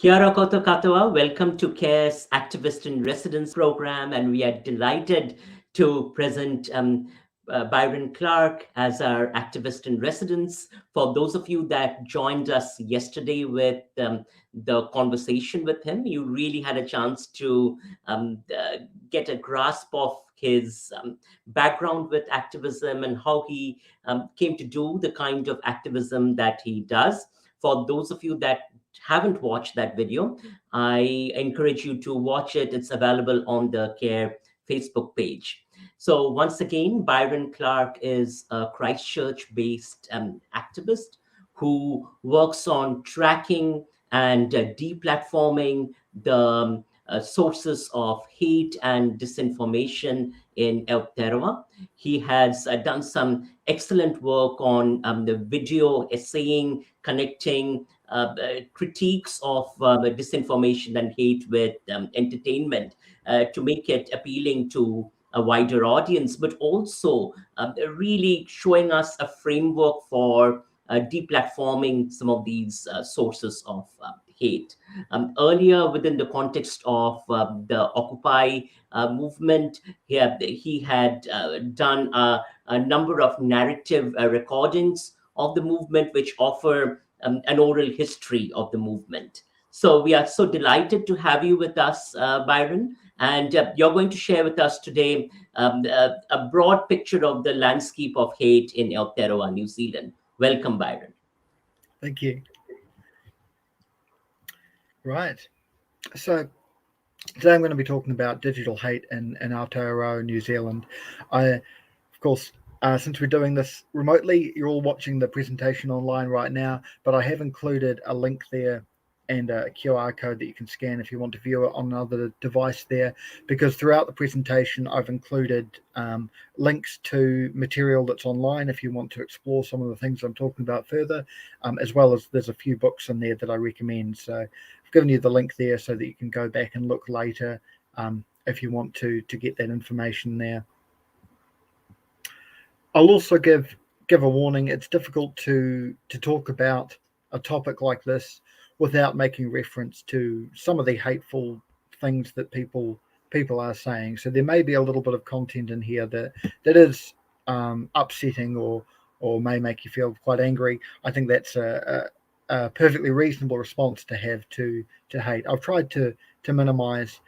Kia ora koutou katoa. Welcome to CARE's Activist in Residence program, and we are delighted to present Byron Clark as our activist in residence. For those of you that joined us yesterday with the conversation with him, you really had a chance to get a grasp of his background with activism and how he came to do the kind of activism that he does. For those of you that haven't watched that video, I encourage you to watch it. It's available on the CARE Facebook page. So once again, Byron Clark is a Christchurch-based activist who works on tracking and deplatforming the sources of hate and disinformation in Aotearoa. He has done some excellent work on the video essaying, connecting critiques of disinformation and hate with entertainment to make it appealing to a wider audience, but also really showing us a framework for deplatforming some of these sources of hate. Earlier, within the context of the Occupy movement, he had done a number of narrative recordings of the movement, which offer an oral history of the movement. So we are so delighted to have you with us, Byron. And you're going to share with us today a broad picture of the landscape of hate in Aotearoa, New Zealand. Welcome, Byron. Thank you. Right. So today I'm going to be talking about digital hate in Aotearoa, New Zealand. Of course, since we're doing this remotely, you're all watching the presentation online right now, but I have included a link there and a QR code that you can scan if you want to view it on another device there, because throughout the presentation I've included links to material that's online if you want to explore some of the things I'm talking about further, as well as there's a few books in there that I recommend. So I've given you the link there so that you can go back and look later if you want to get that information there. I'll also give a warning. It's difficult to talk about a topic like this without making reference to some of the hateful things that people are saying. So there may be a little bit of content in here that is upsetting or may make you feel quite angry. I think that's a perfectly reasonable response to have to hate. I've tried to minimize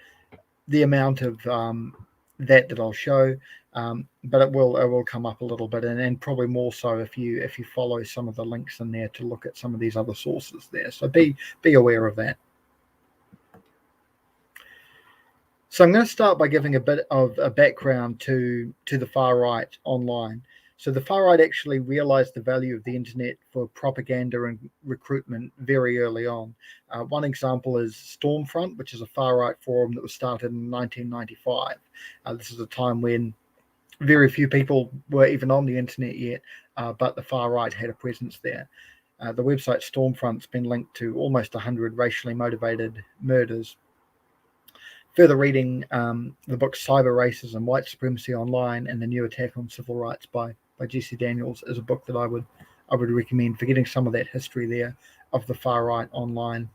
the amount of that I'll show, but it will come up a little bit, and probably more so if you follow some of the links in there to look at some of these other sources there. So be aware of that. So I'm going to start by giving a bit of a background to the far right online. So the far right actually realized the value of the internet for propaganda and recruitment very early on. One example is Stormfront, which is a far right forum that was started in 1995. This is a time when very few people were even on the internet yet, but the far right had a presence there. The website Stormfront's been linked to almost 100 racially motivated murders. Further reading the book Cyber Racism, White Supremacy Online and the New Attack on Civil Rights by Jesse Daniels is a book that I would recommend for getting some of that history there of the far right online.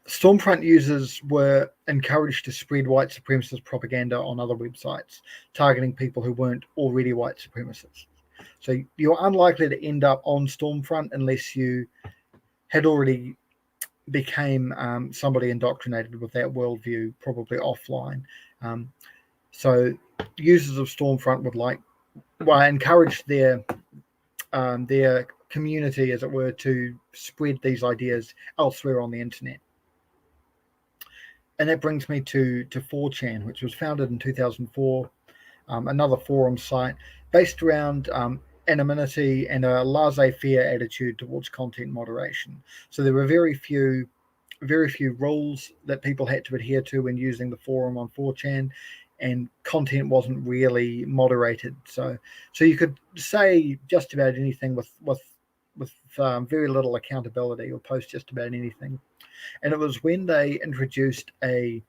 Stormfront users were encouraged to spread white supremacist propaganda on other websites, targeting people who weren't already white supremacists. So you're unlikely to end up on Stormfront unless you had already became somebody indoctrinated with that worldview, probably offline. So users of Stormfront would encourage their community, as it were, to spread these ideas elsewhere on the internet. And that brings me to 4chan, which was founded in 2004, another forum site based around anonymity and a laissez-faire attitude towards content moderation. So there were very few rules that people had to adhere to when using the forum on 4chan, and content wasn't really moderated. So you could say just about anything with very little accountability, or post just about anything. And it was when they introduced a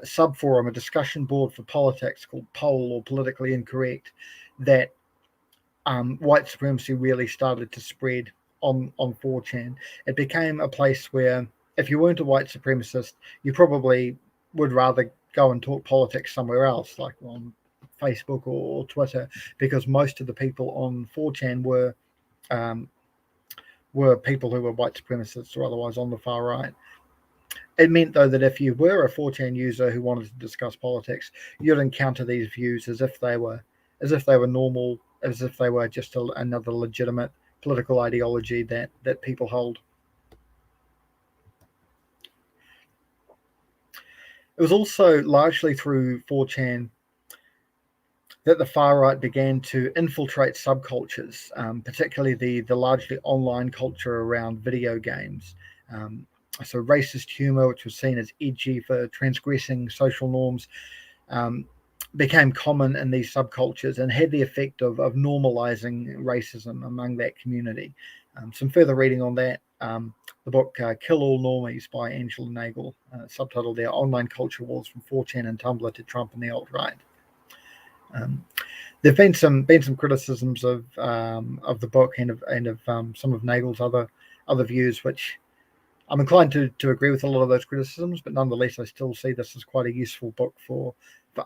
sub-forum, a discussion board for politics called Poll, or Politically Incorrect, that white supremacy really started to spread on 4chan. It became a place where if you weren't a white supremacist, you probably would rather go and talk politics somewhere else, like on Facebook or Twitter, because most of the people on 4chan were people who were white supremacists or otherwise on the far right. It meant, though, that if you were a 4chan user who wanted to discuss politics, you'd encounter these views as if they were normal, as if they were just another legitimate political ideology that people hold. It was also largely through 4chan that the far right began to infiltrate subcultures, particularly the largely online culture around video games. So racist humor, which was seen as edgy for transgressing social norms, became common in these subcultures and had the effect of normalizing racism among that community. Some further reading on that, the book Kill All Normies by Angela Nagel, subtitled there, Online Culture Wars from 4chan and Tumblr to Trump and the Alt-Right. There've been some criticisms of the book and of some of Nagel's other views, which I'm inclined to agree with a lot of those criticisms, but nonetheless, I still see this as quite a useful book for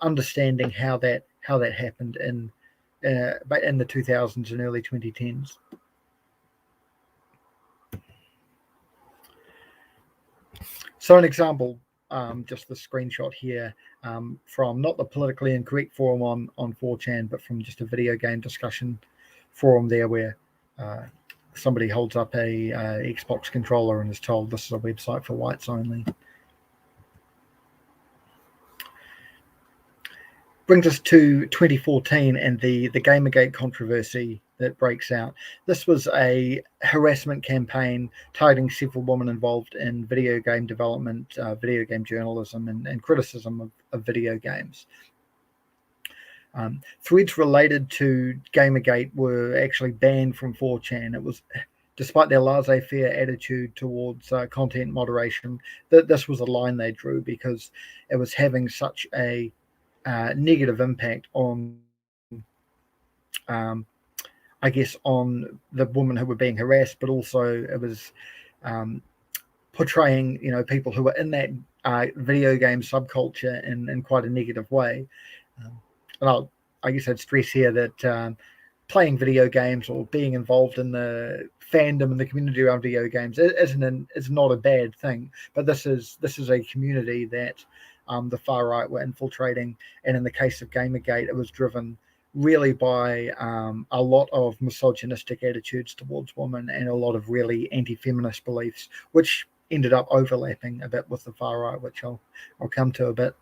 understanding how that happened in the 2000s and early 2010s. So an example, just the screenshot here from not the politically incorrect forum on 4chan, but from just a video game discussion forum there where somebody holds up a Xbox controller and is told this is a website for whites only. Brings us to 2014 and the Gamergate controversy that breaks out. This was a harassment campaign targeting several women involved in video game development, video game journalism, and criticism of video games. Threads related to Gamergate were actually banned from 4chan. It was, despite their laissez-faire attitude towards content moderation, that this was a line they drew because it was having such a negative impact on, I guess, on the women who were being harassed, but also it was portraying, people who were in that video game subculture in quite a negative way. And I guess I'd stress here that playing video games or being involved in the fandom and the community around video games is not a bad thing, but this is a community that the far right were infiltrating, and in the case of Gamergate, it was driven really by a lot of misogynistic attitudes towards women and a lot of really anti-feminist beliefs, which ended up overlapping a bit with the far right, which I'll come to a bit.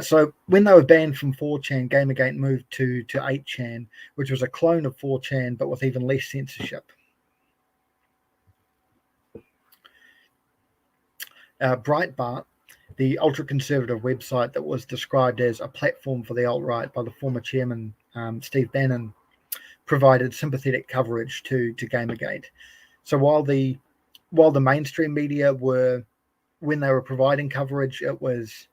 So when they were banned from 4chan, Gamergate moved to 8chan, which was a clone of 4chan, but with even less censorship. Breitbart, the ultra-conservative website that was described as a platform for the alt-right by the former chairman, Steve Bannon, provided sympathetic coverage to Gamergate. So while the mainstream media when they were providing coverage, it was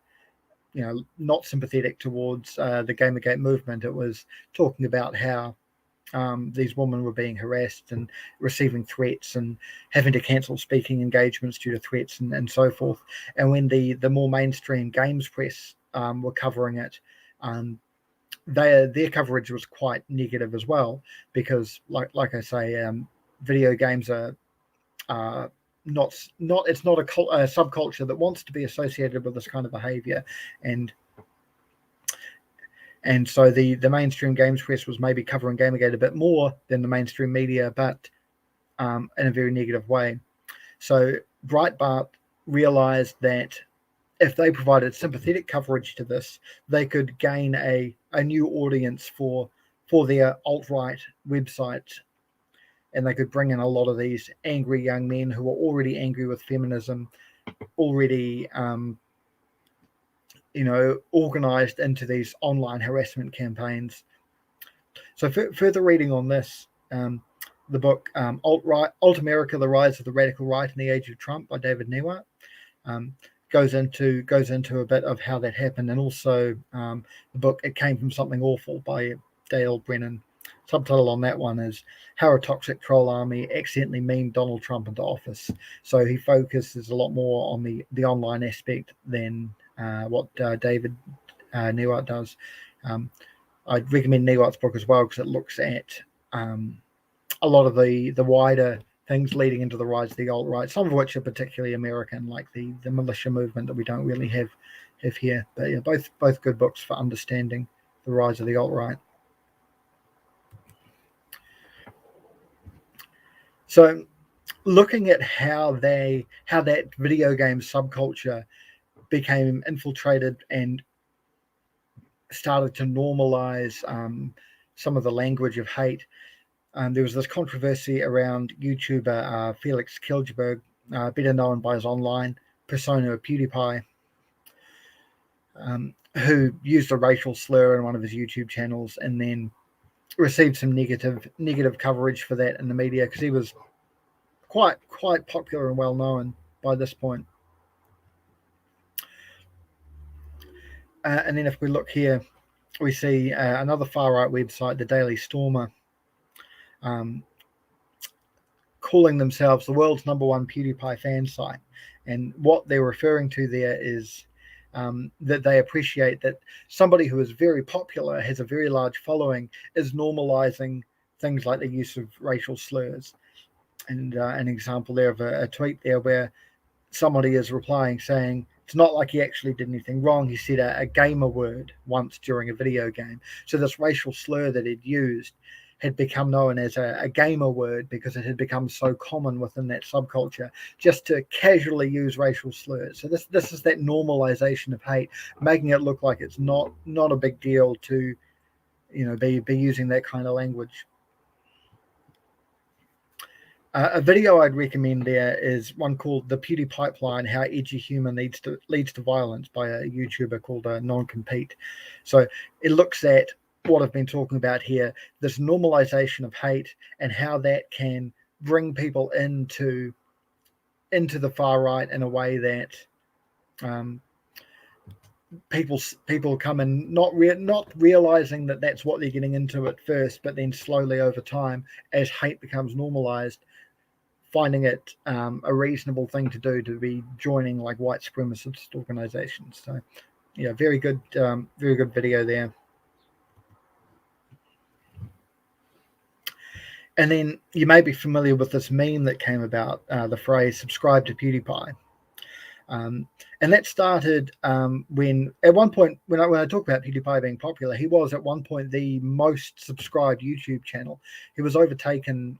not sympathetic towards the Gamergate movement. It was talking about how these women were being harassed and receiving threats and having to cancel speaking engagements due to threats and so forth. And when the more mainstream games press were covering it, their coverage was quite negative as well, because like I say, video games are not it's not a subculture that wants to be associated with this kind of behavior, and so the mainstream games press was maybe covering Gamergate a bit more than the mainstream media, but in a very negative way. So Breitbart realized that if they provided sympathetic coverage to this, they could gain a new audience for their alt-right website, and they could bring in a lot of these angry young men who were already angry with feminism, already organized into these online harassment campaigns. So further reading on this, the book Alt-America, The Rise of the Radical Right in the Age of Trump by David Newart goes into a bit of how that happened, and also the book It Came from Something Awful by Dale Brennan. subtitle on that one is "How a Toxic Troll Army Accidentally Memed Donald Trump into Office." So he focuses a lot more on the online aspect than what David Newart does. I'd recommend Newart's book as well, because it looks at a lot of the wider things leading into the rise of the alt-right, some of which are particularly American, like the militia movement that we don't really have here. But yeah, both good books for understanding the rise of the alt-right. So looking at how that video game subculture became infiltrated and started to normalize some of the language of hate. There was this controversy around YouTuber Felix Kjellberg, better known by his online persona of PewDiePie, who used a racial slur in one of his YouTube channels and then received some negative coverage for that in the media, because he was quite popular and well known by this point. And then if we look here, we see another far-right website, the Daily Stormer, calling themselves the world's #1 PewDiePie fan site. And what they're referring to there is that they appreciate that somebody who is very popular, has a very large following, is normalizing things like the use of racial slurs. And an example there of a tweet there where somebody is replying saying, it's not like he actually did anything wrong. He said a gamer word once during a video game. So this racial slur that he'd used had become known as a gamer word because it had become so common within that subculture just to casually use racial slurs. So this is that normalization of hate, making it look like it's not a big deal to, be using that kind of language. A video I'd recommend there is one called "The Pewdie Pipeline: How Edgy Humor Leads to Violence" by a YouTuber called Non-Compete. So it looks at what I've been talking about here, this normalization of hate and how that can bring people into the far right in a way that people come in not realizing that that's what they're getting into at first, but then slowly over time, as hate becomes normalized, finding it a reasonable thing to do to be joining like white supremacist organizations. So yeah, very good video there. And then you may be familiar with this meme that came about, the phrase "subscribe to PewDiePie." And that started when at one point, when I talk about PewDiePie being popular, he was at one point the most subscribed YouTube channel. He was overtaken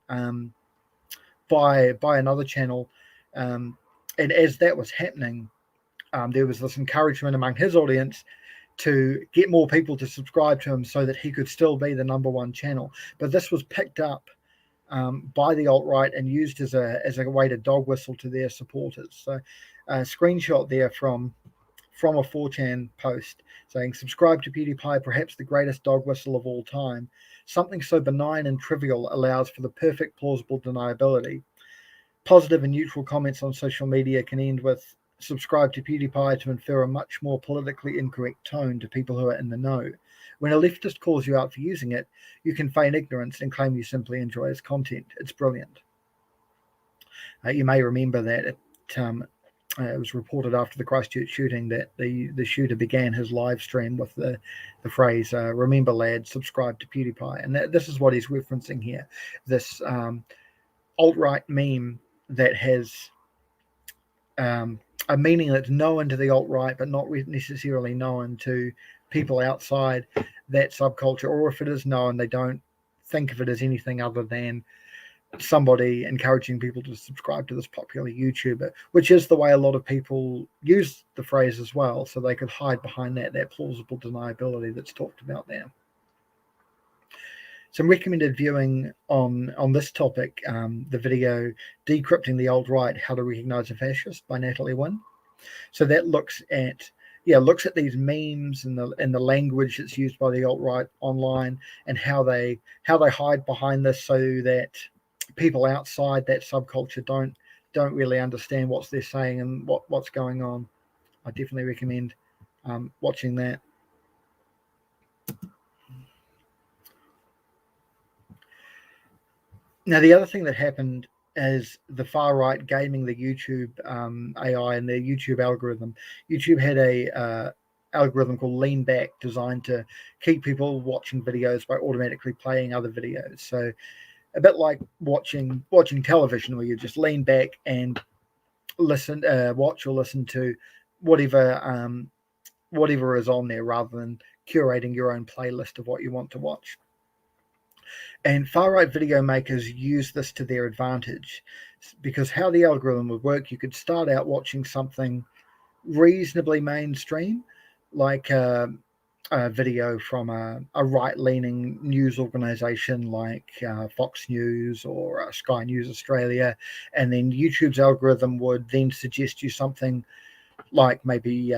by another channel, and as that was happening, there was this encouragement among his audience to get more people to subscribe to him so that he could still be the #1 channel. But this was picked up by the alt-right and used as a way to dog whistle to their supporters. So a screenshot there from a 4chan post saying, "Subscribe to PewDiePie, perhaps the greatest dog whistle of all time. Something so benign and trivial allows for the perfect plausible deniability. Positive and neutral comments on social media can end with subscribe to PewDiePie to infer a much more politically incorrect tone to people who are in the know. When a leftist calls you out for using it, you can feign ignorance and claim you simply enjoy his content. It's brilliant." You may remember that it was reported after the Christchurch shooting that the shooter began his live stream with the phrase, "Remember, lads, subscribe to PewDiePie." And this is what he's referencing here. This alt-right meme that has a meaning that's known to the alt-right, but not necessarily known to people outside that subculture, or if it is known, they don't think of it as anything other than somebody encouraging people to subscribe to this popular YouTuber, which is the way a lot of people use the phrase as well, so they could hide behind that plausible deniability that's talked about there. Some recommended viewing on this topic, the video "Decrypting the Alt-Right: How to Recognize a Fascist" by Natalie Wynn. So that looks at these memes and the language that's used by the alt-right online, and how they hide behind this so that people outside that subculture don't really understand what they're saying and what's going on. I definitely recommend watching that. Now, the other thing that happened is the far right gaming the YouTube AI and their YouTube algorithm. YouTube had a algorithm called Lean Back, designed to keep people watching videos by automatically playing other videos. So a bit like watching television, where you just lean back and listen, watch or listen to whatever whatever is on there, rather than curating your own playlist of what you want to watch. And far right video makers use this to their advantage, because how the algorithm would work, you could start out watching something reasonably mainstream, like a video from a right-leaning news organization like Fox News or Sky News Australia, and then YouTube's algorithm would then suggest you something like maybe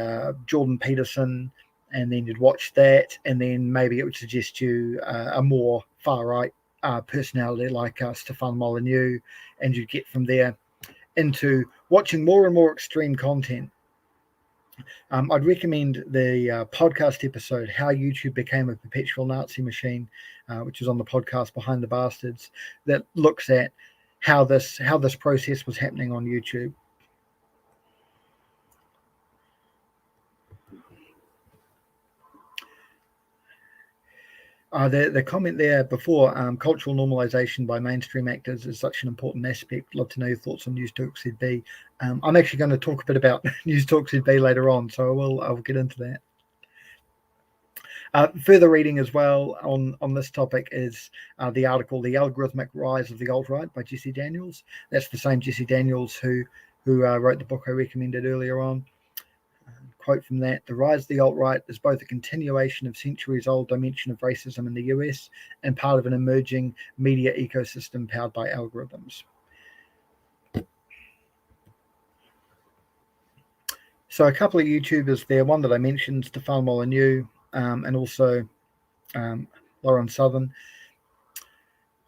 Jordan Peterson, and then you'd watch that, and then maybe it would suggest you a more far right personality like Stefan Molyneux, and you'd get from there into watching more and more extreme content. I'd recommend the podcast episode "How YouTube Became a Perpetual Nazi Machine," which is on the podcast Behind the Bastards, that looks at how this process was happening on YouTube. The comment there before, cultural normalization by mainstream actors is such an important aspect. Love to know your thoughts on News Talk ZB. I'm actually going to talk a bit about News Talk ZB later on, so I'll get into that. Further reading as well on this topic is the article "The Algorithmic Rise of the Alt-Right" by Jesse Daniels. That's the same Jesse Daniels who wrote the book I recommended earlier on. Quote from that: "The rise of the alt-right is both a continuation of centuries-old dimension of racism in the US and part of an emerging media ecosystem powered by algorithms." So a couple of YouTubers there, one that I mentioned, Stefan Molyneux, and also Lauren Southern.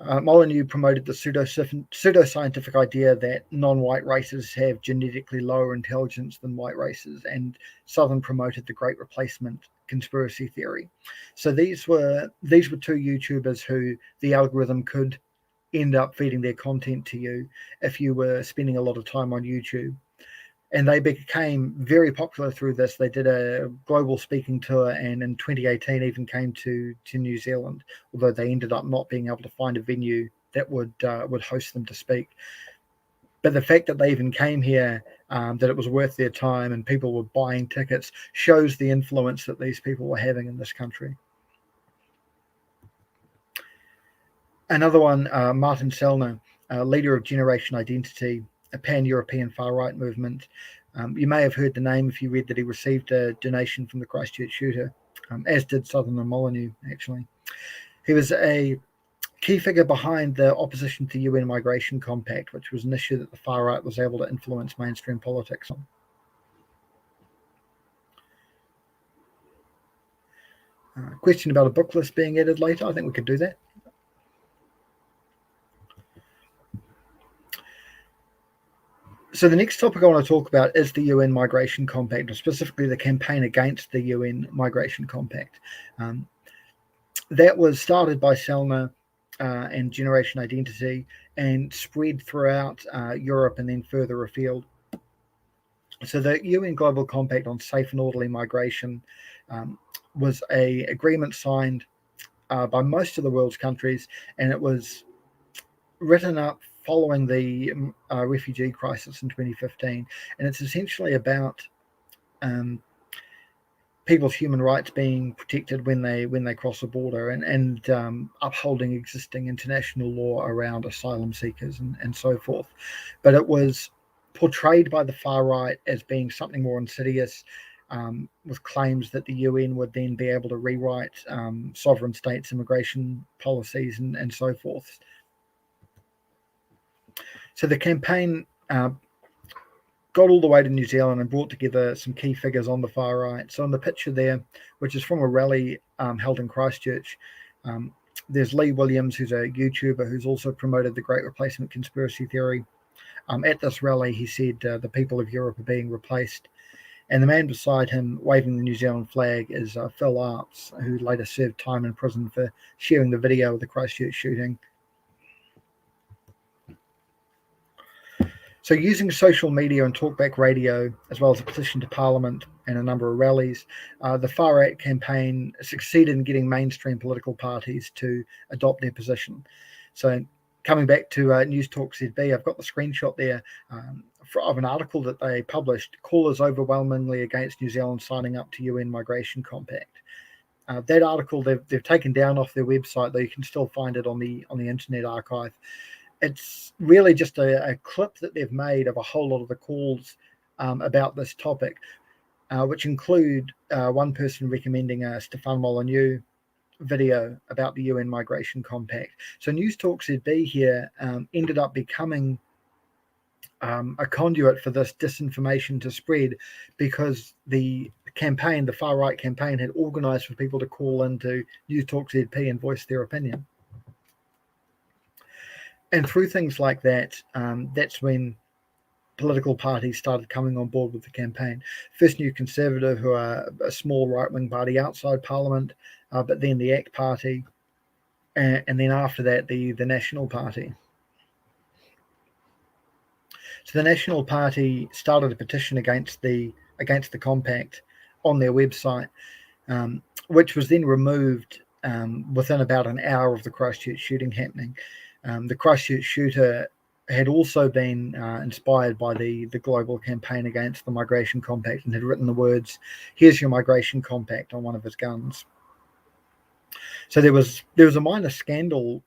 Molyneux promoted the pseudoscientific idea that non-white races have genetically lower intelligence than white races, and Southern promoted the Great Replacement conspiracy theory. So these were two YouTubers who the algorithm could end up feeding their content to you if you were spending a lot of time on YouTube. And they became very popular through this. They did a global speaking tour, and in 2018 even came to New Zealand, although they ended up not being able to find a venue that would host them to speak. But the fact that they even came here, that it was worth their time and people were buying tickets, shows the influence that these people were having in this country. Another one, Martin Sellner, leader of Generation Identity, a pan-European far-right movement. You may have heard the name if you read that he received a donation from the Christchurch shooter, as did Southern and Molyneux, actually. He was a key figure behind the opposition to the UN Migration Compact, which was an issue that the far right was able to influence mainstream politics on. Question about a book list being added later. I think we could do that. So the next topic I want to talk about is the UN Migration Compact, or specifically the campaign against the UN Migration Compact. That was started by Sellner and Generation Identity and spread throughout Europe and then further afield. So the UN Global Compact on Safe and Orderly Migration was an agreement signed by most of the world's countries, and it was written up following the refugee crisis in 2015, and it's essentially about people's human rights being protected when they cross a border, and upholding existing international law around asylum seekers and so forth. But it was portrayed by the far right as being something more insidious, with claims that the UN would then be able to rewrite sovereign states' immigration policies and so forth. So the campaign got all the way to New Zealand and brought together some key figures on the far right. So in the picture there, which is from a rally held in Christchurch, there's Lee Williams, who's a YouTuber who's also promoted the Great Replacement conspiracy theory. At this rally, he said the people of Europe are being replaced. And the man beside him waving the New Zealand flag is Phil Arps, who later served time in prison for sharing the video of the Christchurch shooting. So using social media and talkback radio, as well as a petition to Parliament and a number of rallies, the Far Right campaign succeeded in getting mainstream political parties to adopt their position. So coming back to News Talk ZB, I've got the screenshot there of an article that they published, callers overwhelmingly against New Zealand signing up to UN Migration Compact. That article they've taken down off their website, though you can still find it on the Internet Archive. It's really just a clip that they've made of a whole lot of the calls about this topic, which include one person recommending a Stefan Molyneux video about the UN Migration Compact. So News Talk ZB here ended up becoming a conduit for this disinformation to spread, because the campaign, the far right campaign, had organised for people to call into News Talk ZB and voice their opinion. And through things like that, that's when political parties started coming on board with the campaign. First New Conservative, who are a small right-wing party outside Parliament, but then the ACT Party, and then after that, the National Party. So the National Party started a petition against the compact on their website, which was then removed within about an hour of the Christchurch shooting happening. The Christchurch shooter had also been inspired by the global campaign against the Migration Compact and had written the words, "Here's your Migration Compact," on one of his guns. So there was a minor scandal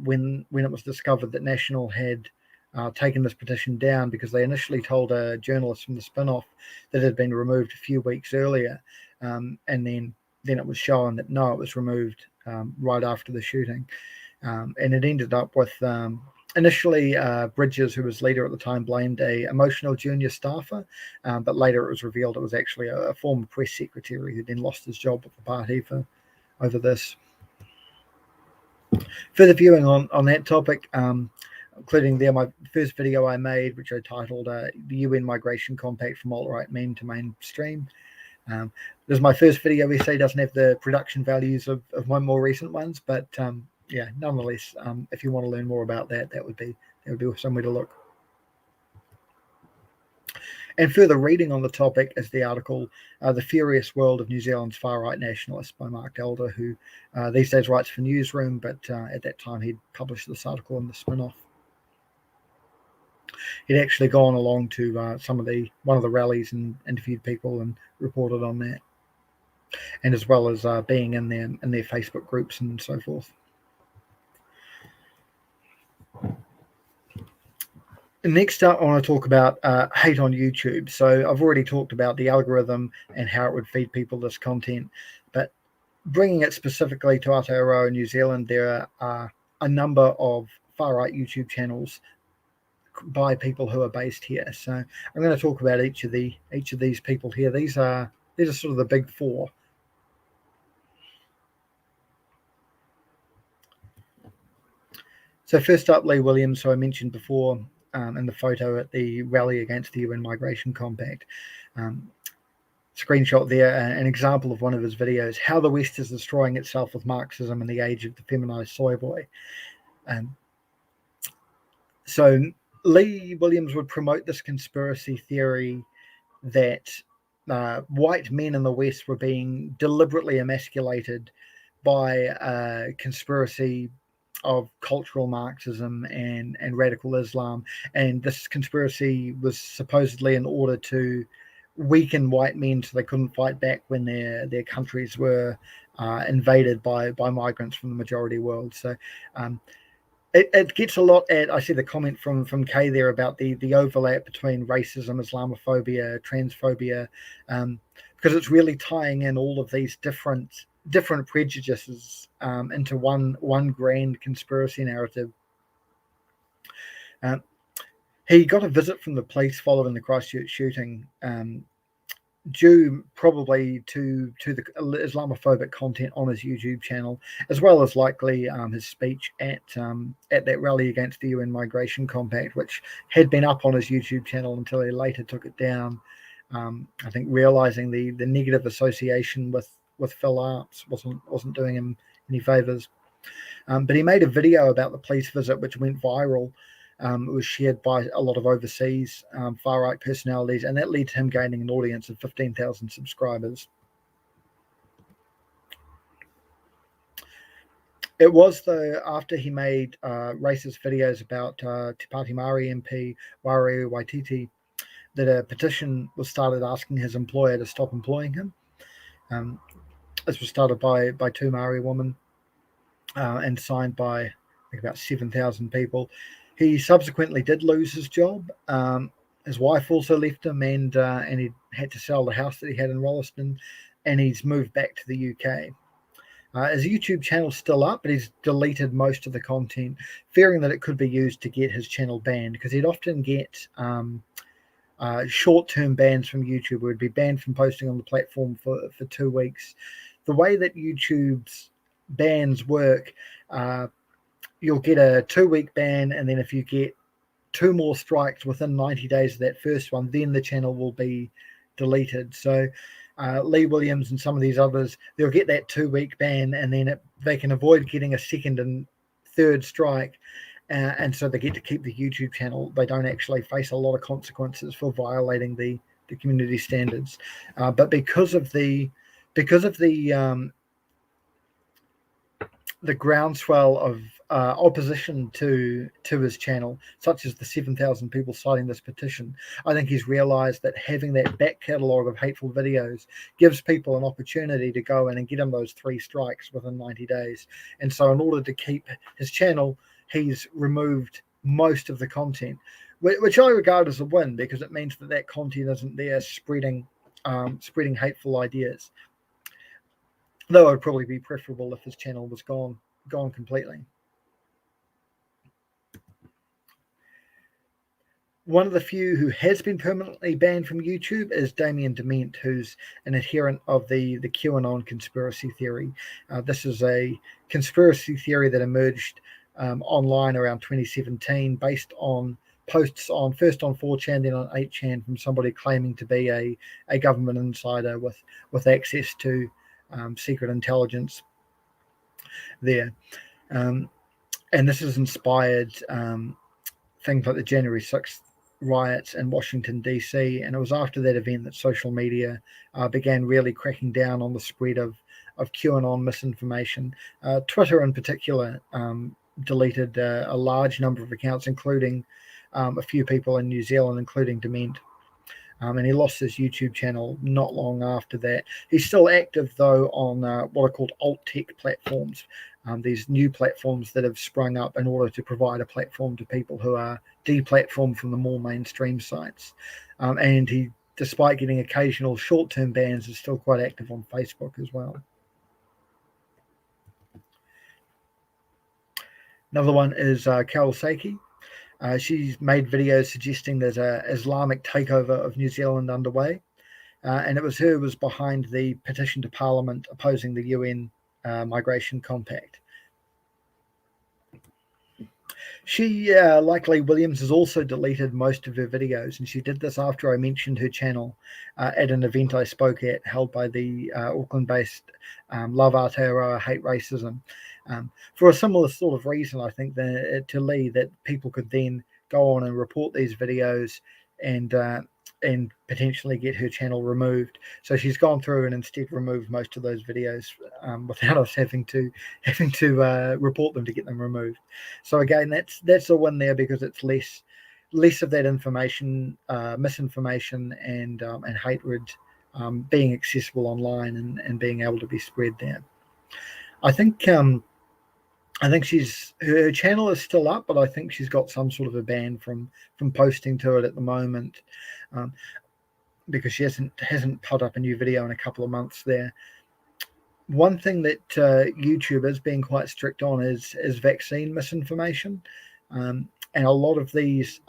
when it was discovered that National had taken this petition down, because they initially told a journalist from the spin-off that it had been removed a few weeks earlier, and then it was shown that no, it was removed right after the shooting. And it ended up with initially Bridges, who was leader at the time, blamed a emotional junior staffer, but later it was revealed it was actually a former press secretary who then lost his job with the party over this. Further viewing on that topic, including there my first video I made, which I titled "The UN Migration Compact from Alt-Right Meme to Mainstream." This is my first video essay, doesn't have the production values of my more recent ones, but yeah, nonetheless, if you want to learn more about that, that would be somewhere to look. And further reading on the topic is the article "The Furious World of New Zealand's Far-Right Nationalists" by Mark Elder, who these days writes for Newsroom, but at that time he'd published this article in the spin-off. He'd actually gone along to one of the rallies and interviewed people and reported on that, and as well as being in their Facebook groups and so forth. Next up, I want to talk about hate on YouTube. So I've already talked about the algorithm and how it would feed people this content, but bringing it specifically to Aotearoa, New Zealand, there are a number of far-right YouTube channels by people who are based here. So I'm going to talk about each of these people here. These are sort of the big four. So first up, Lee Williams, who I mentioned before in the photo at the rally against the UN Migration Compact. Screenshot there, an example of one of his videos, "How the West is Destroying Itself with Marxism in the Age of the Feminized Soy Boy." So Lee Williams would promote this conspiracy theory that white men in the West were being deliberately emasculated by a conspiracy of cultural Marxism and radical Islam, and this conspiracy was supposedly in order to weaken white men so they couldn't fight back when their countries were invaded by migrants from the majority world. So it gets a lot at, I see the comment from Kay there about the overlap between racism, Islamophobia, transphobia, because it's really tying in all of these different prejudices into one grand conspiracy narrative. He got a visit from the police following the Christchurch shooting, due probably to the Islamophobic content on his YouTube channel, as well as likely his speech at that rally against the UN Migration Compact, which had been up on his YouTube channel until he later took it down. I think realizing the negative association with Phil Arps wasn't doing him any favors. But he made a video about the police visit, which went viral, It was shared by a lot of overseas far-right personalities, and that led to him gaining an audience of 15,000 subscribers. It was, though, after he made racist videos about Te Pāti Māori MP Wairere Waititi that a petition was started asking his employer to stop employing him. This was started by two Māori women and signed by, I think, about 7,000 people. He subsequently did lose his job. His wife also left him, and he had to sell the house that he had in Rolleston, and he's moved back to the UK. His YouTube channel's still up, but he's deleted most of the content, fearing that it could be used to get his channel banned, because he'd often get short-term bans from YouTube, where he'd be banned from posting on the platform for 2 weeks. The way that YouTube's bans work, you'll get a 2-week ban, and then if you get 2 more strikes within 90 days of that first one, then the channel will be deleted. So Lee Williams and some of these others, they'll get that 2-week ban, and then they can avoid getting a second and third strike, and so they get to keep the YouTube channel. They don't actually face a lot of consequences for violating the community standards. But because of the groundswell of opposition to his channel, such as the 7,000 people signing this petition, I think he's realized that having that back catalogue of hateful videos gives people an opportunity to go in and get him those 3 strikes within 90 days. And so in order to keep his channel, he's removed most of the content, which I regard as a win, because it means that content isn't there spreading hateful ideas. Though it would probably be preferable if his channel was gone completely. One of the few who has been permanently banned from YouTube is Damien Dement, who's an adherent of the Qanon conspiracy theory. This is a conspiracy theory that emerged online around 2017, based on posts first on 4chan, then on 8chan, from somebody claiming to be a government insider with access to secret intelligence there. And this has inspired things like the January 6th riots in Washington, D.C. And it was after that event that social media began really cracking down on the spread of QAnon misinformation. Twitter in particular deleted a large number of accounts, including a few people in New Zealand, including Dement. And he lost his YouTube channel not long after that. He's still active, though, on what are called alt-tech platforms, these new platforms that have sprung up in order to provide a platform to people who are deplatformed from the more mainstream sites. And he, despite getting occasional short-term bans, is still quite active on Facebook as well. Another one is Carol Saiki. She's made videos suggesting there's an Islamic takeover of New Zealand underway, and it was her who was behind the petition to Parliament opposing the UN Migration Compact. She, like Lee Williams, has also deleted most of her videos, and she did this after I mentioned her channel at an event I spoke at, held by the Auckland-based Love Aotearoa Hate Racism. For a similar sort of reason, I think, to Lee, that people could then go on and report these videos and potentially get her channel removed. So she's gone through and instead removed most of those videos without us having to report them to get them removed. So again, that's a win there, because it's less of that information, misinformation, and hatred being accessible online and being able to be spread there. I think her channel is still up, but I think she's got some sort of a ban from posting to it at the moment, because she hasn't put up a new video in a couple of months there. One thing that YouTube is being quite strict on is vaccine misinformation, and a lot of these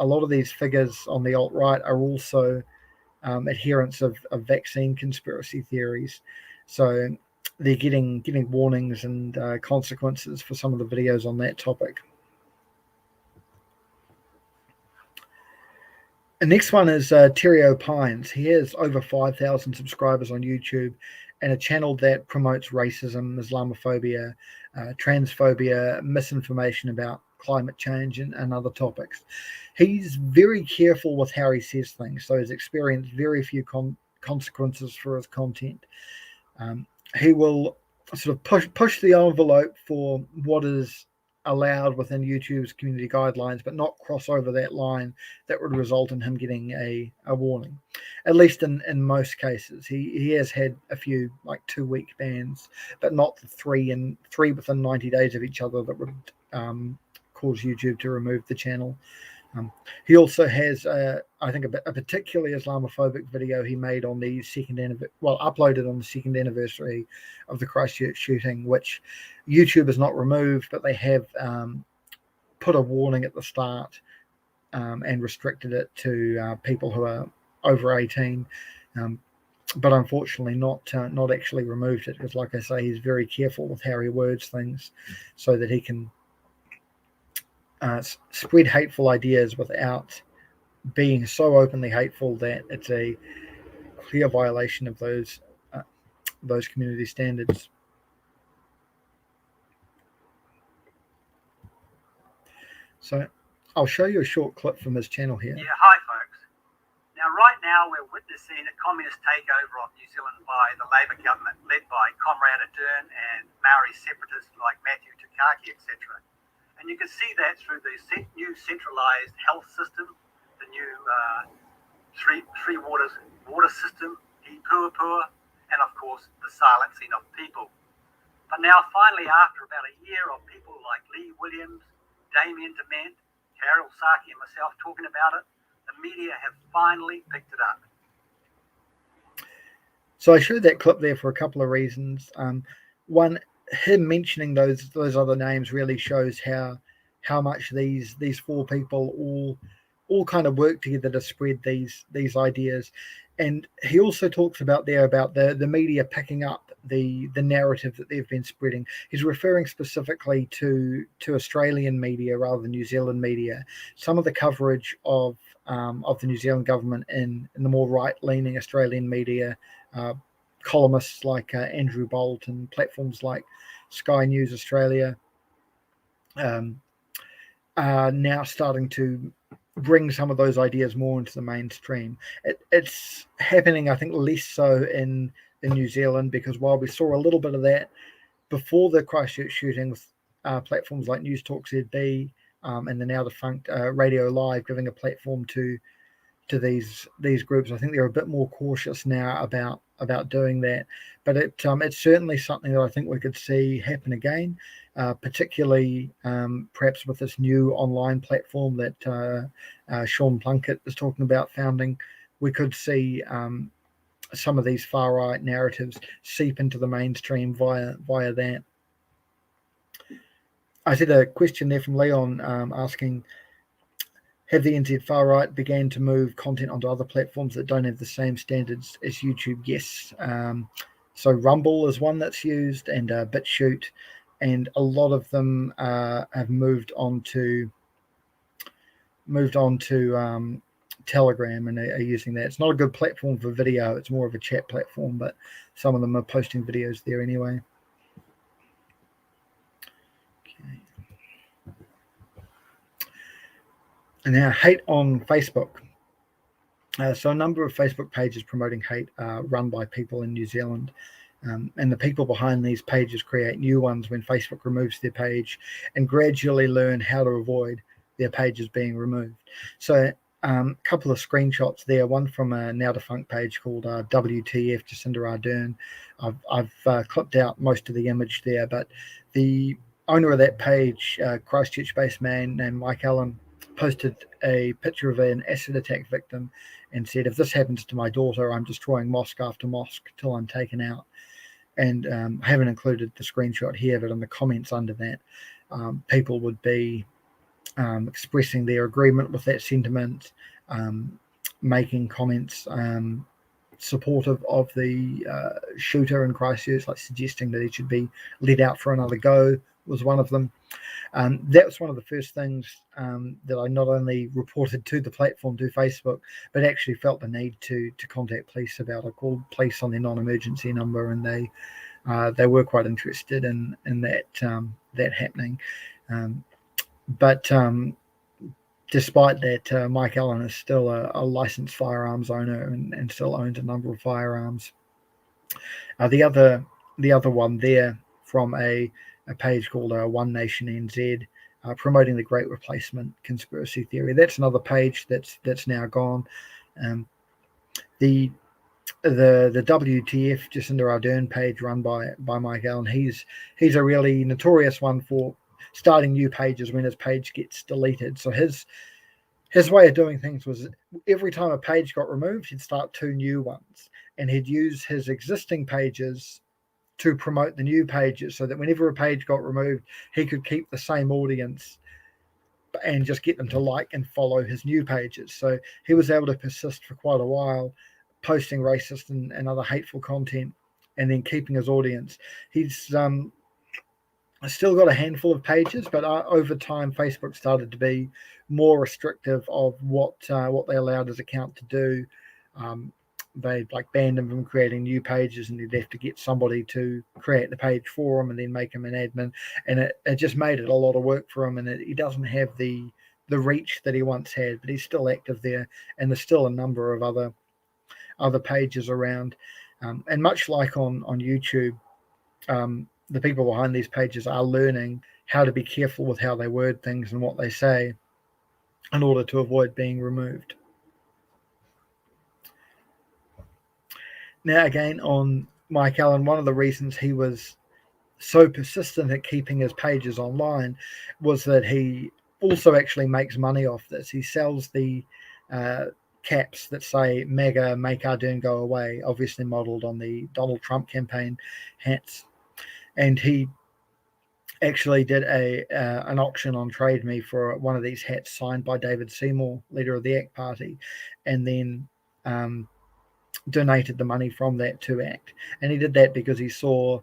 figures on the alt-right are also adherents of vaccine conspiracy theories. So they're getting warnings and consequences for some of the videos on that topic. The next one is Terry Opines. He has over 5,000 subscribers on YouTube, and a channel that promotes racism, Islamophobia, transphobia, misinformation about climate change and other topics. He's very careful with how he says things, so he's experienced very few consequences for his content. He will sort of push the envelope for what is allowed within YouTube's community guidelines, but not cross over that line that would result in him getting a warning. At least in most cases, he has had a few like 2-week bans, but not the three within 90 days of each other that would cause YouTube to remove the channel. He also has, I think, a particularly Islamophobic video he made on the uploaded on the second anniversary of the Christchurch shooting, which YouTube has not removed, but they have put a warning at the start and restricted it to people who are over 18. But unfortunately not actually removed it, because, like I say, he's very careful with how he words things so that he can spread hateful ideas without being so openly hateful that it's a clear violation of those community standards. So I'll show you a short clip from his channel here. Yeah, hi folks. Now right now we're witnessing a communist takeover of New Zealand by the Labour government led by Comrade Ardern and Maori separatists like Matthew Tukaki, etc. And you can see that through the new centralised health system, the new three waters water system, the Puapua, and of course the silencing of people. But now finally, after about a year of people like Lee Williams, Damien Dement, Carol Saki and myself talking about it, the media have finally picked it up. So I showed that clip there for a couple of reasons. One, him mentioning those other names really shows how much these four people all kind of work together to spread these ideas. And he also talks about the media picking up the narrative that they've been spreading. He's referring specifically to Australian media rather than New Zealand media. Some of the coverage of the New Zealand government in the more right-leaning Australian media, columnists like Andrew Bolt and platforms like Sky News Australia are now starting to bring some of those ideas more into the mainstream. It's happening, I think, less so in New Zealand, because while we saw a little bit of that before the Christchurch shooting with platforms like News Talk ZB and the now defunct Radio Live giving a platform to these groups, I think they're a bit more cautious now about doing that. But it's certainly something that I think we could see happen again, particularly perhaps with this new online platform that Sean Plunkett is talking about founding. We could see some of these far right narratives seep into the mainstream via that. I see a question there from Leon asking, have the NZ far right began to move content onto other platforms that don't have the same standards as YouTube? Yes. So Rumble is one that's used, and BitChute, and a lot of them have moved on to Telegram and are using that. It's not a good platform for video. It's more of a chat platform, but some of them are posting videos there anyway. And now hate on Facebook. So a number of Facebook pages promoting hate are run by people in New Zealand. And the people behind these pages create new ones when Facebook removes their page and gradually learn how to avoid their pages being removed. So a couple of screenshots there, one from a now defunct page called WTF Jacinda Ardern. I've clipped out most of the image there, but the owner of that page, Christchurch-based man named Mike Allen, posted a picture of an acid attack victim and said, if this happens to my daughter, I'm destroying mosque after mosque till I'm taken out. And I haven't included the screenshot here, but in the comments under that, people would be expressing their agreement with that sentiment, making comments supportive of the shooter in Christchurch, like suggesting that he should be let out for another go was one of them. That was one of the first things that I not only reported to the platform, to Facebook, but actually felt the need to contact police about. I called police on their non-emergency number, and they were quite interested in that happening. But despite that, Mike Allen is still a licensed firearms owner and still owns a number of firearms. The other one there from a page called One Nation NZ, promoting the Great Replacement conspiracy theory. That's another page that's now gone. The WTF Jacinda Ardern page run by Mike Allen. He's a really notorious one for starting new pages when his page gets deleted. So his way of doing things was every time a page got removed, he'd start 2 new ones, and he'd use his existing pages to promote the new pages, so that whenever a page got removed, he could keep the same audience and just get them to like and follow his new pages. So he was able to persist for quite a while, posting racist and other hateful content, and then keeping his audience. He's still got a handful of pages, but over time, Facebook started to be more restrictive of what they allowed his account to do. They banned him from creating new pages, and he'd have to get somebody to create the page for him and then make him an admin. And it just made it a lot of work for him. And he doesn't have the reach that he once had, but he's still active there. And there's still a number of other pages around. And much like on YouTube, the people behind these pages are learning how to be careful with how they word things and what they say in order to avoid being removed. Now, again, on Mike Allen, one of the reasons he was so persistent at keeping his pages online was that he also actually makes money off this. He sells the caps that say "MAGA, make Ardern go away," obviously modeled on the Donald Trump campaign hats. And he actually did an auction on Trade Me for one of these hats signed by David Seymour, leader of the ACT Party, and then donated the money from that to ACT. And he did that because he saw,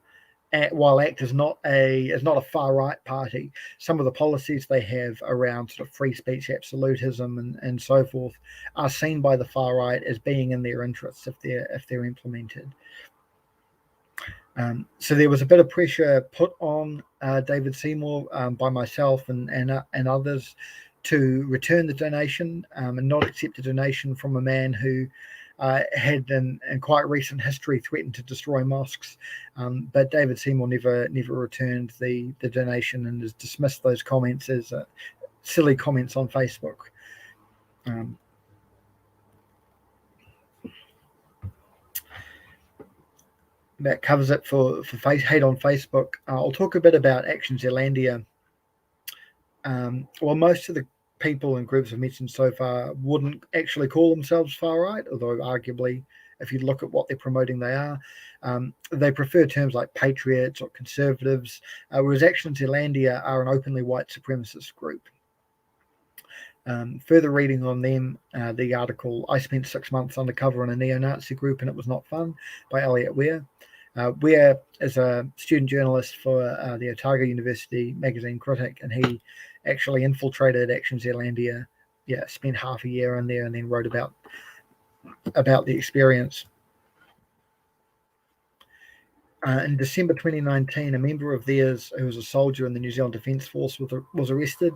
while ACT is not a far right party, some of the policies they have around sort of free speech absolutism and so forth are seen by the far right as being in their interests if they're implemented. So there was a bit of pressure put on David Seymour by myself and others to return the donation and not accept a donation from a man who had in quite recent history threatened to destroy mosques. But David Seymour never returned the donation and has dismissed those comments as silly comments on Facebook. That covers it for hate on Facebook. I'll talk a bit about Action Zealandia. Well, most of the people and groups I've mentioned so far wouldn't actually call themselves far right, although arguably, if you look at what they're promoting, they are. They prefer terms like patriots or conservatives, whereas Action Zealandia are an openly white supremacist group. Further reading on them, the article, "I Spent 6 Months Undercover in a Neo-Nazi Group and It Was Not Fun" by Elliot Ware. Ware is a student journalist for the Otago University magazine critic, and he actually infiltrated Action Zealandia, spent half a year in there and then wrote about the experience. In December 2019, a member of theirs who was a soldier in the New Zealand Defence Force was arrested.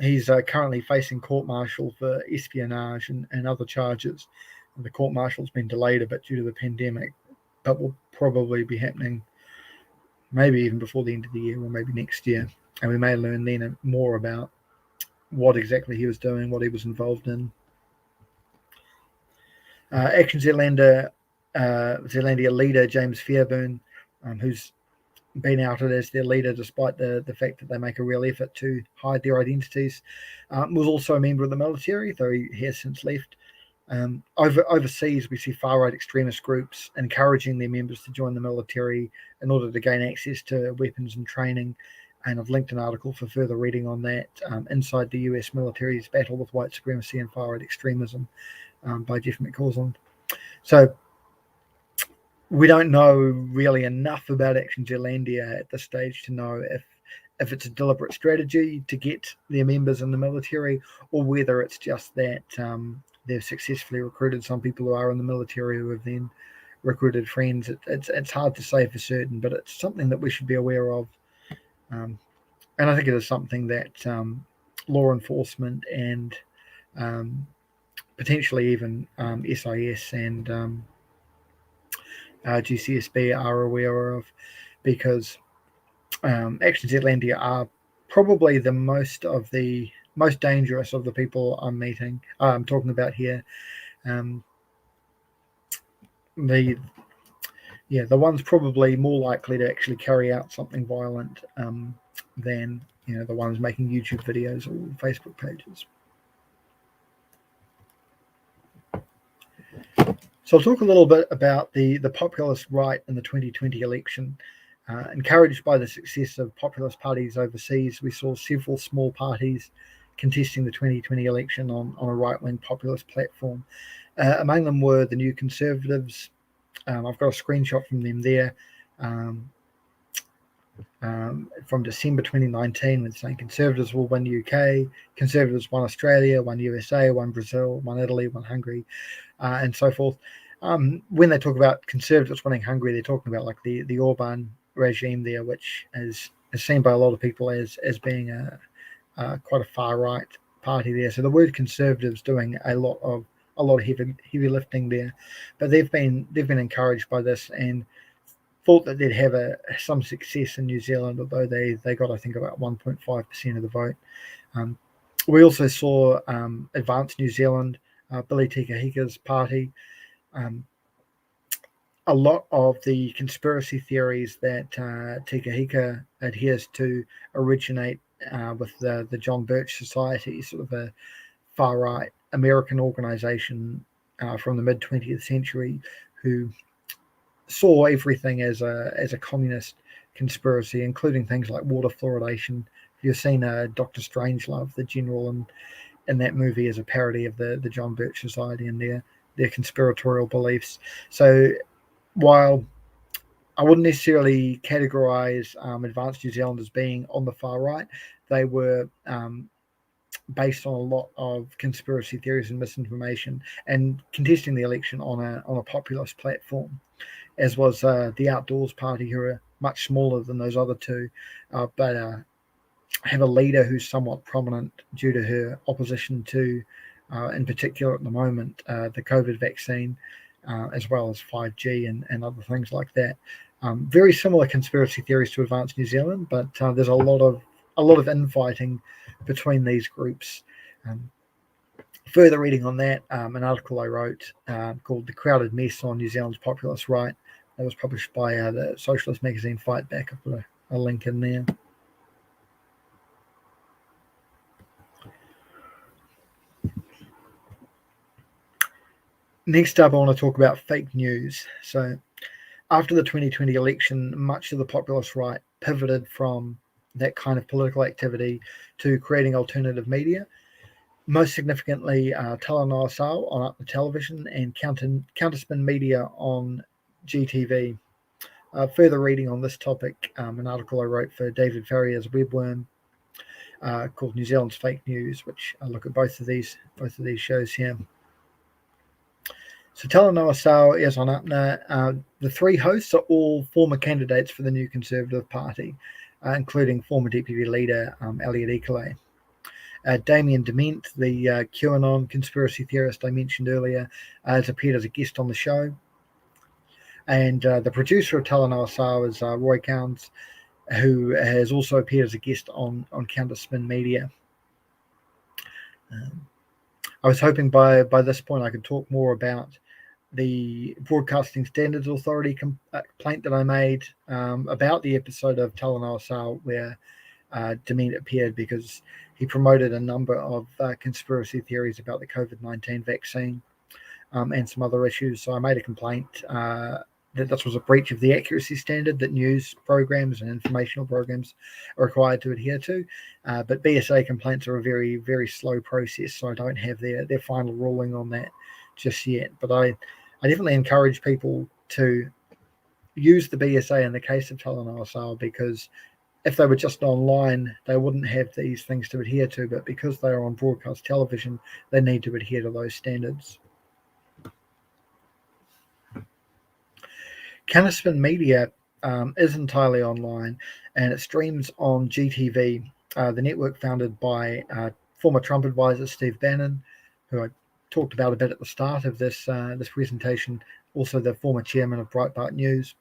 He's currently facing court-martial for espionage and other charges. The court-martial's been delayed a bit due to the pandemic, but will probably be happening maybe even before the end of the year or maybe next year. And we may learn then more about what exactly he was doing, what he was involved in. Action Zealandia leader James Fairburn, who's been outed as their leader despite the fact that they make a real effort to hide their identities, was also a member of the military, though he has since left. Overseas, we see far-right extremist groups encouraging their members to join the military in order to gain access to weapons and training. And I've linked an article for further reading on that, Inside the US Military's Battle with White Supremacy and Far-Right Extremism, by Jeff McCausland. So we don't know really enough about Action Zealandia at this stage to know if it's a deliberate strategy to get their members in the military, or whether it's just that they've successfully recruited some people who are in the military who have then recruited friends. It's hard to say for certain, but it's something that we should be aware of. and I think it is something that law enforcement and potentially even SIS and GCSB are aware of, because Action Zealandia are probably the most dangerous of the people I'm talking about here. The ones probably more likely to actually carry out something violent than the ones making YouTube videos or Facebook pages. So I'll talk a little bit about the populist right in the 2020 election. Encouraged by the success of populist parties overseas, we saw several small parties contesting the 2020 election on a right-wing populist platform. Among them were the New Conservatives. I've got a screenshot from them there from December 2019, with saying Conservatives will win UK, Conservatives won Australia, won USA, won Brazil, won Italy, won Hungary, and so forth. When they talk about Conservatives winning Hungary, they're talking about like the Orban regime there, which is seen by a lot of people as being quite a far right party there. So the word Conservatives doing a lot of heavy lifting there, but they've been encouraged by this and thought that they'd have some success in New Zealand, although they got, I think, about 1.5% of the vote. We also saw Advance New Zealand, Billy Tikahika's party. A lot of the conspiracy theories that Tikahika adheres to originate with the John Birch Society, sort of a far-right American organization from the mid-20th century, who saw everything as a communist conspiracy, including things like water fluoridation. If you've seen Dr. Strangelove, the general in that movie, is a parody of the John Birch Society and their conspiratorial beliefs. So while I wouldn't necessarily categorize Advanced New Zealand as being on the far right, they were based on a lot of conspiracy theories and misinformation, and contesting the election on a populist platform, as was the Outdoors Party, who are much smaller than those other two, but have a leader who's somewhat prominent due to her opposition to, in particular at the moment, the COVID vaccine, as well as 5G and other things like that. Very similar conspiracy theories to Advance New Zealand, but there's a lot of infighting between these groups. Further reading on that, an article I wrote called "The Crowded Mess on New Zealand's Populist Right," that was published by the socialist magazine Fight Back. I've put a link in there. Next up, I want to talk about fake news. So after the 2020 election, much of the populist right pivoted from that kind of political activity to creating alternative media. Most significantly, Talanoa Sao on Up the Television and Counterspin Media on GTV. Further reading on this topic, an article I wrote for David Farrier's Webworm called New Zealand's Fake News, which I look at both of these shows here. So Talanoa Sao is on UPNA. The three hosts are all former candidates for the New Conservative Party, including former Deputy Leader Elliot Ekeley. Damien Dement, the Qanon conspiracy theorist I mentioned earlier, has appeared as a guest on the show. And the producer of Talanoa Sao is Roy Counts, who has also appeared as a guest on Counterspin Media. I was hoping by this point I could talk more about the Broadcasting Standards Authority complaint that I made about the episode of Talanoa Sao where Dement appeared, because he promoted a number of conspiracy theories about the COVID-19 vaccine and some other issues. So I made a complaint that this was a breach of the accuracy standard that news programs and informational programs are required to adhere to. But BSA complaints are a very, very slow process, so I don't have their final ruling on that just yet. But I definitely encourage people to use the BSA in the case of Talanoa Sao, because if they were just online, they wouldn't have these things to adhere to. But because they are on broadcast television, they need to adhere to those standards. Counterspin Media is entirely online, and it streams on GTV, the network founded by former Trump advisor Steve Bannon, who I talked about a bit at the start of this presentation, also the former chairman of Breitbart News,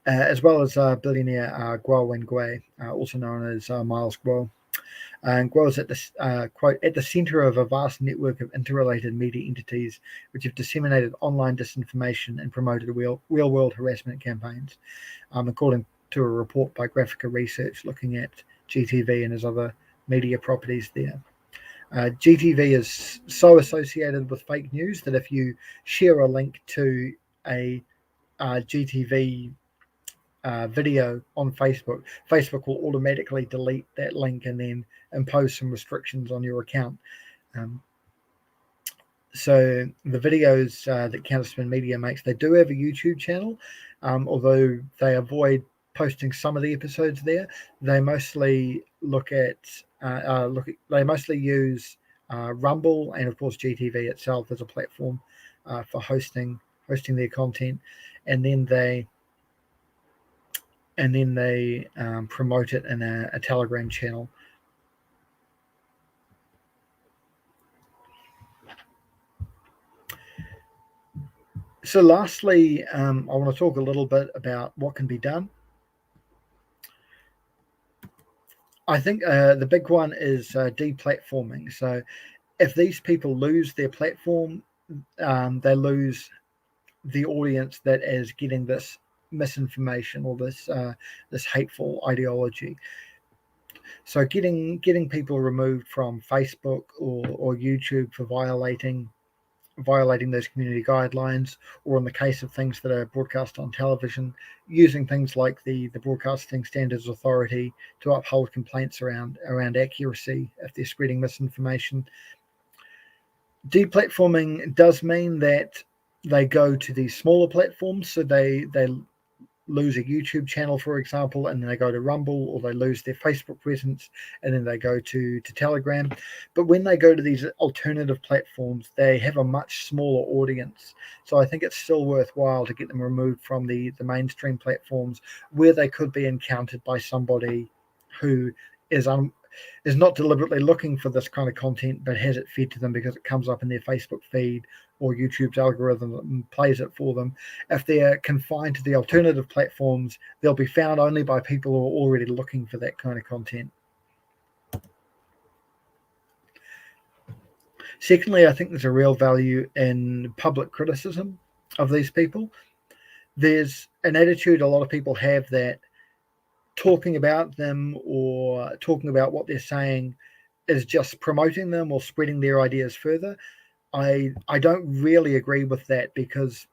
as well as billionaire Guo Wengui, also known as Miles Guo. And Guo is at the quote, at the center of a vast network of interrelated media entities which have disseminated online disinformation and promoted real-world harassment campaigns, according to a report by Graphica Research looking at GTV and his other media properties there. GTV is so associated with fake news that if you share a link to a GTV video on Facebook, Facebook will automatically delete that link and then impose some restrictions on your account. So the videos that Counterspin Media makes, they do have a YouTube channel, although they avoid posting some of the episodes there. They mostly they mostly use Rumble and of course GTV itself as a platform for hosting their content, and then they promote it in a Telegram channel. So lastly, I want to talk a little bit about what can be done. I think the big one is deplatforming. So if these people lose their platform, they lose the audience that is getting this misinformation or this hateful ideology. So getting people removed from Facebook or YouTube for violating those community guidelines, or in the case of things that are broadcast on television, using things like the Broadcasting Standards Authority to uphold complaints around accuracy if they're spreading misinformation. Deplatforming does mean that they go to these smaller platforms, so they lose a YouTube channel, for example, and then they go to Rumble, or they lose their Facebook presence and then they go to Telegram. But when they go to these alternative platforms, they have a much smaller audience. So I think it's still worthwhile to get them removed from the mainstream platforms where they could be encountered by somebody who is not deliberately looking for this kind of content, but has it fed to them because it comes up in their Facebook feed or YouTube's algorithm plays it for them. If they're confined to the alternative platforms, they'll be found only by people who are already looking for that kind of content. Secondly, I think there's a real value in public criticism of these people. There's an attitude a lot of people have that talking about them or talking about what they're saying is just promoting them or spreading their ideas further. I don't really agree with that, because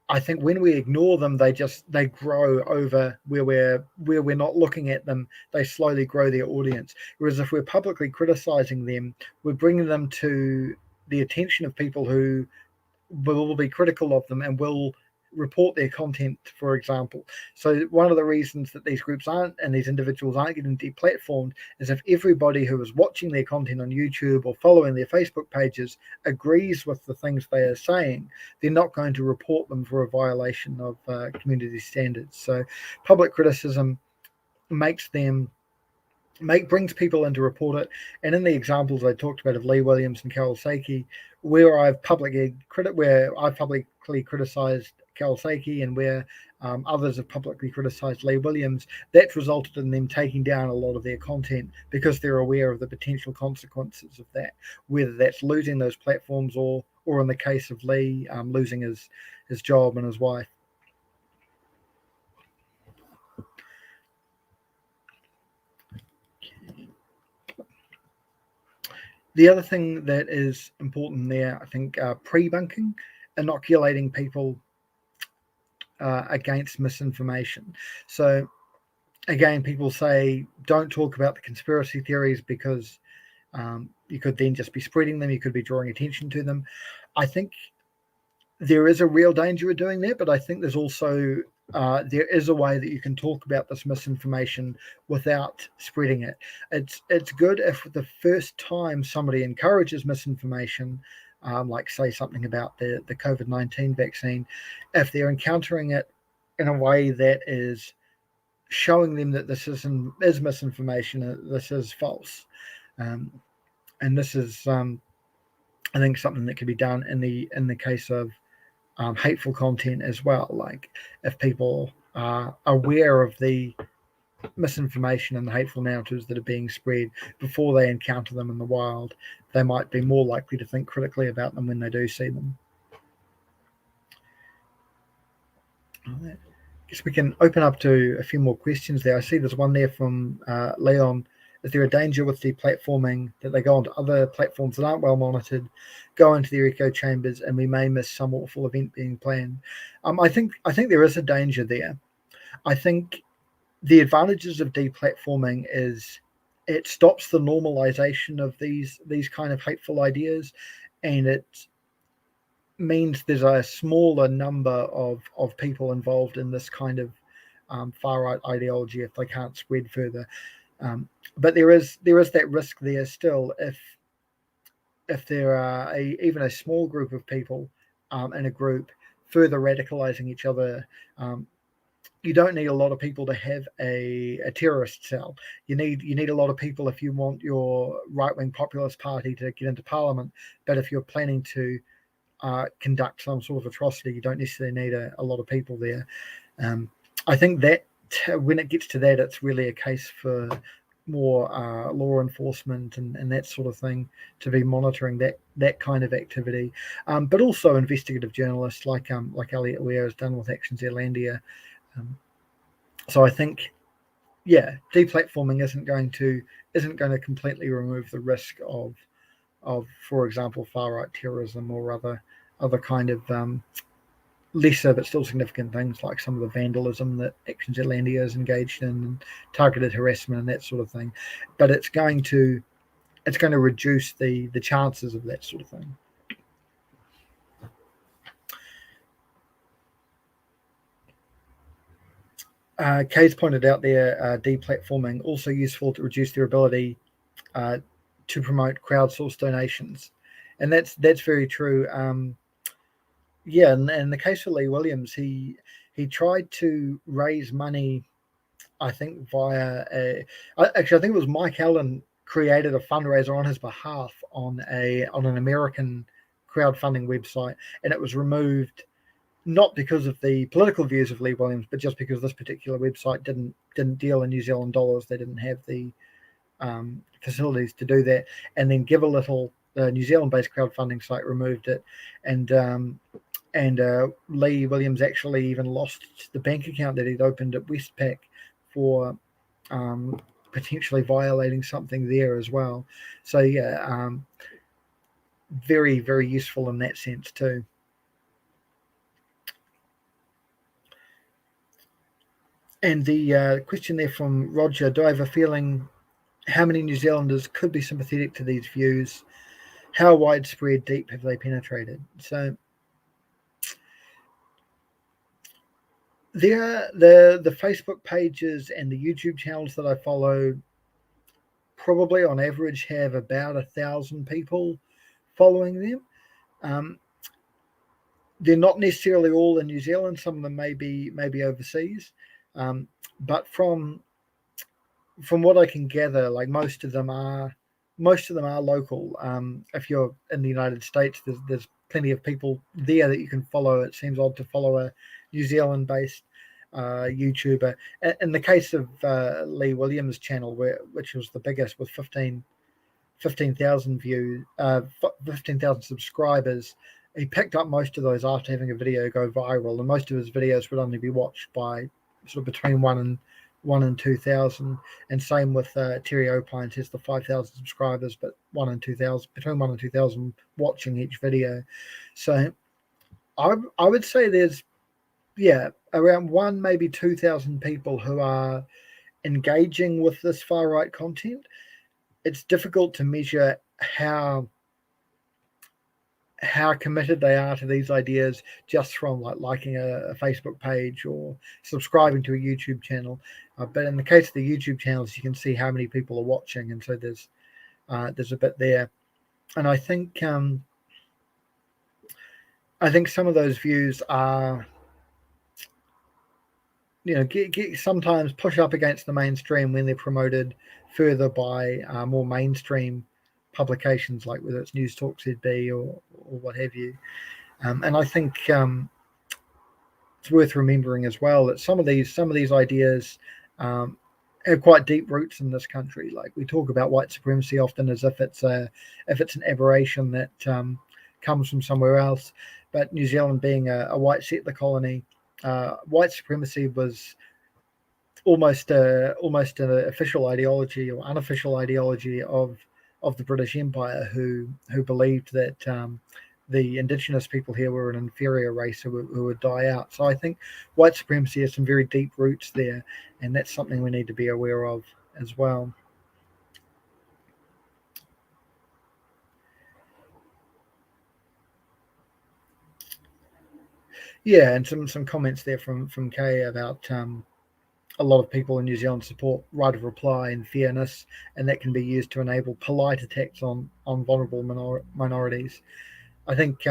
I think when we ignore them, they grow over where we're not looking at them. They slowly grow their audience. Whereas if we're publicly criticizing them, we're bringing them to the attention of people who will be critical of them and will report their content, for example. So one of the reasons that these groups and these individuals aren't getting deplatformed is if everybody who is watching their content on YouTube or following their Facebook pages agrees with the things they are saying, they're not going to report them for a violation of community standards. So public criticism brings people in to report it. And in the examples I talked about of Lee Williams and Carol Saiki, where I've publicly criticized Carol Saiki and where others have publicly criticized Lee Williams, that's resulted in them taking down a lot of their content because they're aware of the potential consequences of that, whether that's losing those platforms or in the case of Lee, losing his job and his wife. The other thing that is important there, I think, pre-bunking, inoculating people against misinformation. So again, people say don't talk about the conspiracy theories because you could then just be spreading them, you could be drawing attention to them. I think there is a real danger of doing that, but I think there's also there is a way that you can talk about this misinformation without spreading it. It's good if the first time somebody encourages misinformation, like say something about the COVID-19 vaccine, if they're encountering it in a way that is showing them that this is misinformation, this is false, and this is, I think, something that can be done in the case of hateful content as well. Like, if people are aware of the misinformation and the hateful narratives that are being spread before they encounter them in the wild, they might be more likely to think critically about them when they do see them. I guess we can open up to a few more questions there. I see there's one there from Leon. Is there a danger with deplatforming that they go onto other platforms that aren't well monitored, go into their echo chambers, and we may miss some awful event being planned? I think there is a danger there. I think the advantages of deplatforming is it stops the normalization of these kind of hateful ideas, and it means there's a smaller number of people involved in this kind of far right ideology if they can't spread further. But there is that risk there still if there are even a small group of people in a group further radicalizing each other. You don't need a lot of people to have a terrorist cell. You need a lot of people if you want your right-wing populist party to get into parliament. But if you're planning to conduct some sort of atrocity, you don't necessarily need a lot of people there. I think that when it gets to that, it's really a case for more law enforcement and that sort of thing to be monitoring that kind of activity, but also investigative journalists like Aotearoa has done with Action Zealandia. So I think, yeah, deplatforming isn't going to completely remove the risk of, for example, far right terrorism or other kind of lesser but still significant things like some of the vandalism that Action Zealandia is engaged in, and targeted harassment and that sort of thing. But it's going to reduce the chances of that sort of thing. Kay's pointed out there, deplatforming also useful to reduce their ability to promote crowdsourced donations, and that's very true. Yeah, and in the case of Lee Williams, he tried to raise money, I think via I think it was Mike Allen created a fundraiser on his behalf on an American crowdfunding website, and it was removed not because of the political views of Lee Williams, but just because this particular website didn't deal in New Zealand dollars. They didn't have the facilities to do that. And then Give a Little, the New Zealand-based crowdfunding site, removed it, and Lee Williams actually even lost the bank account that he'd opened at Westpac for potentially violating something there as well. So yeah, very, very useful in that sense too. And the question there from Roger, do I have a feeling how many New Zealanders could be sympathetic to these views? How widespread, deep have they penetrated? So the Facebook pages and the YouTube channels that I follow probably on average have about 1,000 people following them. They're not necessarily all in New Zealand. Some of them may be overseas, but from what I can gather, like most of them are local. If you're in the United States, there's plenty of people there that you can follow. It seems odd to follow a New Zealand-based YouTuber. In the case of Lee Williams' channel, which was the biggest with 15,000 views, 15,000 subscribers, he picked up most of those after having a video go viral, and most of his videos would only be watched by sort of between 1 and 2,000. And same with Terry Opines, has the 5,000 subscribers, but between 1 and 2,000 watching each video. So I would say there's around 1, maybe 2,000 people who are engaging with this far right content. It's difficult to measure how committed they are to these ideas just from liking a Facebook page or subscribing to a YouTube channel. But in the case of the YouTube channels, you can see how many people are watching, and so there's a bit there. And I think some of those views are get sometimes push up against the mainstream when they're promoted further by more mainstream publications, like whether it's News Talk ZB or what have you. And I think it's worth remembering as well that some of these ideas have quite deep roots in this country. Like, we talk about white supremacy often as if it's an aberration that comes from somewhere else. But New Zealand being a white settler colony, white supremacy was almost an official ideology or unofficial ideology of the British Empire, who believed that the indigenous people here were an inferior race who would die out. So I think white supremacy has some very deep roots there, and that's something we need to be aware of as well. Yeah, and some comments there from Kay about a lot of people in New Zealand support right of reply and fairness, and that can be used to enable polite attacks on vulnerable minorities. I think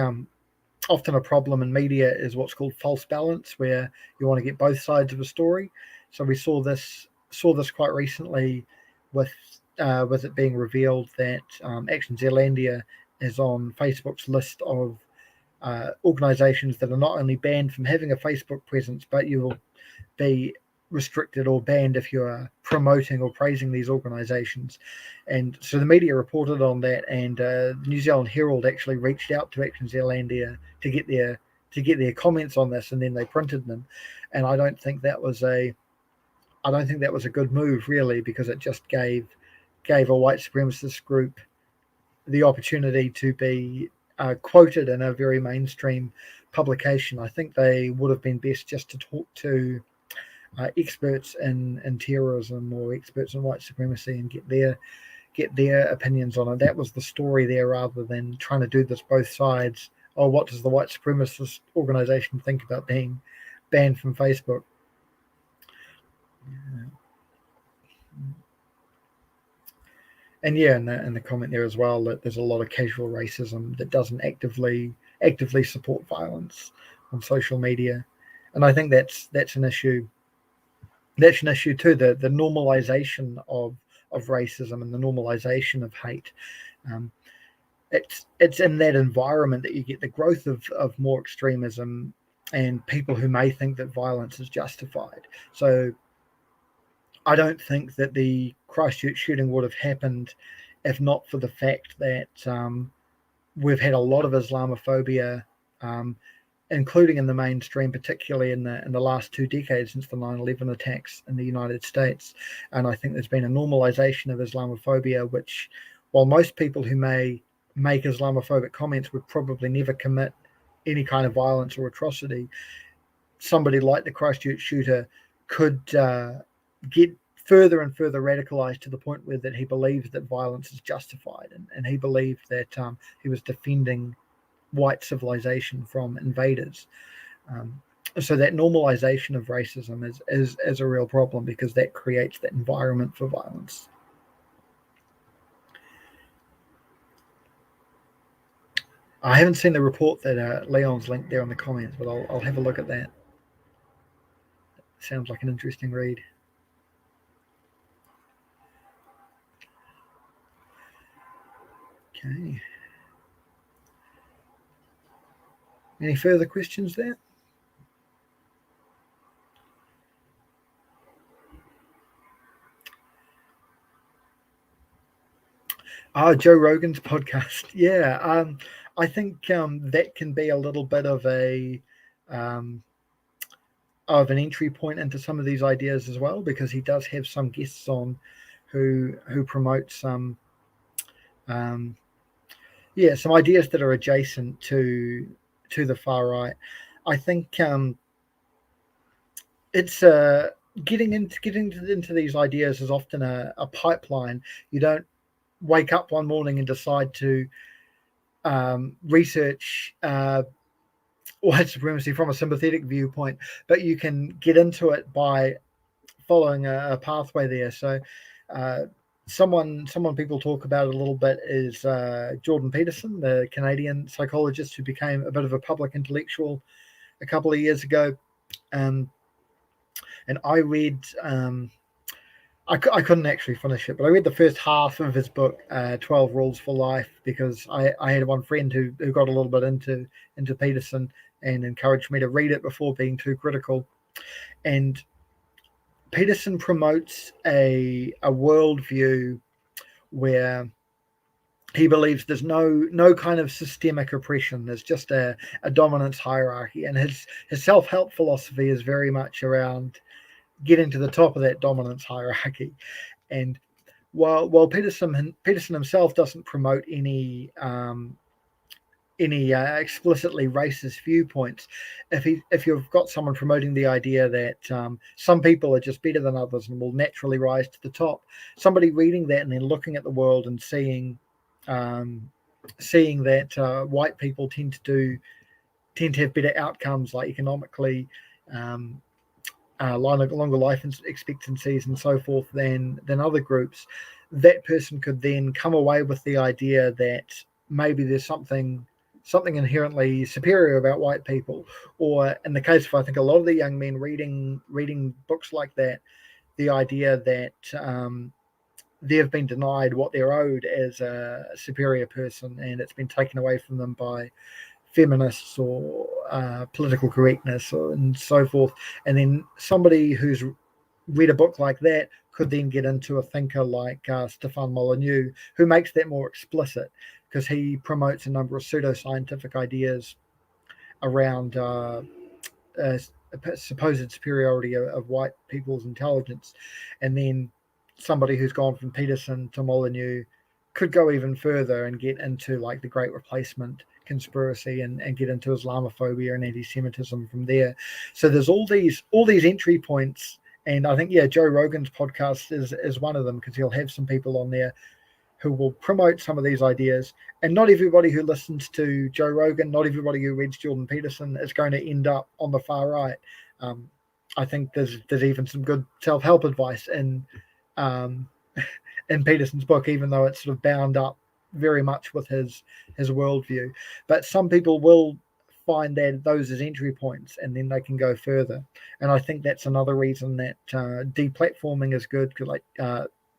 often a problem in media is what's called false balance, where you want to get both sides of a story. So we saw this quite recently with it being revealed that Action Zealandia is on Facebook's list of organisations that are not only banned from having a Facebook presence, but you will be restricted or banned if you are promoting or praising these organisations. And so the media reported on that, and the New Zealand Herald actually reached out to Action Zealandia to get their comments on this, and then they printed them. And I don't think that was a good move, really, because it just gave a white supremacist group the opportunity to be quoted in a very mainstream publication. I think they would have been best just to talk to experts in terrorism or experts in white supremacy and get their opinions on it. That was the story there, rather than trying to do this both sides. Oh, what does the white supremacist organization think about being banned from Facebook? And yeah, in the comment there as well, that there's a lot of casual racism that doesn't actively support violence on social media, and I think that's an issue. That's an issue too. The normalization of racism and the normalization of hate. It's in that environment that you get the growth of more extremism and people who may think that violence is justified. So I don't think that the Christchurch shooting would have happened if not for the fact that we've had a lot of Islamophobia, including in the mainstream, particularly in the last 2 decades since the 9/11 attacks in the United States. And I think there's been a normalization of Islamophobia, which, while most people who may make Islamophobic comments would probably never commit any kind of violence or atrocity, somebody like the Christchurch shooter could get further and further radicalized to the point where that he believes that violence is justified, and he believed that he was defending white civilization from invaders. So that normalization of racism is a real problem, because that creates that environment for violence. I haven't seen the report that Leon's linked there in the comments, but I'll have a look at that. Sounds like an interesting read. Okay. Any further questions there? Joe Rogan's podcast. Yeah, I think that can be a little bit of an entry point into some of these ideas as well, because he does have some guests on who promote some some ideas that are adjacent to the far right. I think it's getting into these ideas is often a pipeline. You don't wake up one morning and decide to research white supremacy from a sympathetic viewpoint, but you can get into it by following a pathway there. So someone people talk about it a little bit is Jordan Peterson, the Canadian psychologist who became a bit of a public intellectual a couple of years ago. And And I read. I couldn't actually finish it, but I read the first half of his book, 12 Rules for Life, because I had one friend who got a little bit into Peterson and encouraged me to read it before being too critical. And Peterson promotes a worldview where he believes there's no kind of systemic oppression. There's just a dominance hierarchy, and his self-help philosophy is very much around getting to the top of that dominance hierarchy. And while Peterson himself doesn't promote any explicitly racist viewpoints, if you've got someone promoting the idea that some people are just better than others and will naturally rise to the top, somebody reading that and then looking at the world and seeing that white people tend to have better outcomes, like economically, longer life expectancies and so forth than other groups, that person could then come away with the idea that maybe there's something inherently superior about white people. Or in the case of, I think, a lot of the young men reading books like that, the idea that they have been denied what they're owed as a superior person, and it's been taken away from them by feminists or political correctness and so forth. And then somebody who's read a book like that could then get into a thinker like Stefan Molyneux, who makes that more explicit, because he promotes a number of pseudoscientific ideas around supposed superiority of white people's intelligence. And then somebody who's gone from Peterson to Molyneux could go even further and get into like the Great Replacement conspiracy and get into Islamophobia and anti-Semitism from there. So there's all these entry points. And I think, Joe Rogan's podcast is one of them, because he'll have some people on there who will promote some of these ideas. And not everybody who listens to Joe Rogan, not everybody who reads Jordan Peterson is going to end up on the far right. I think there's even some good self-help advice in Peterson's book, even though it's sort of bound up very much with his worldview. But some people will find that those as entry points, and then they can go further. And I think that's another reason that deplatforming is good, because like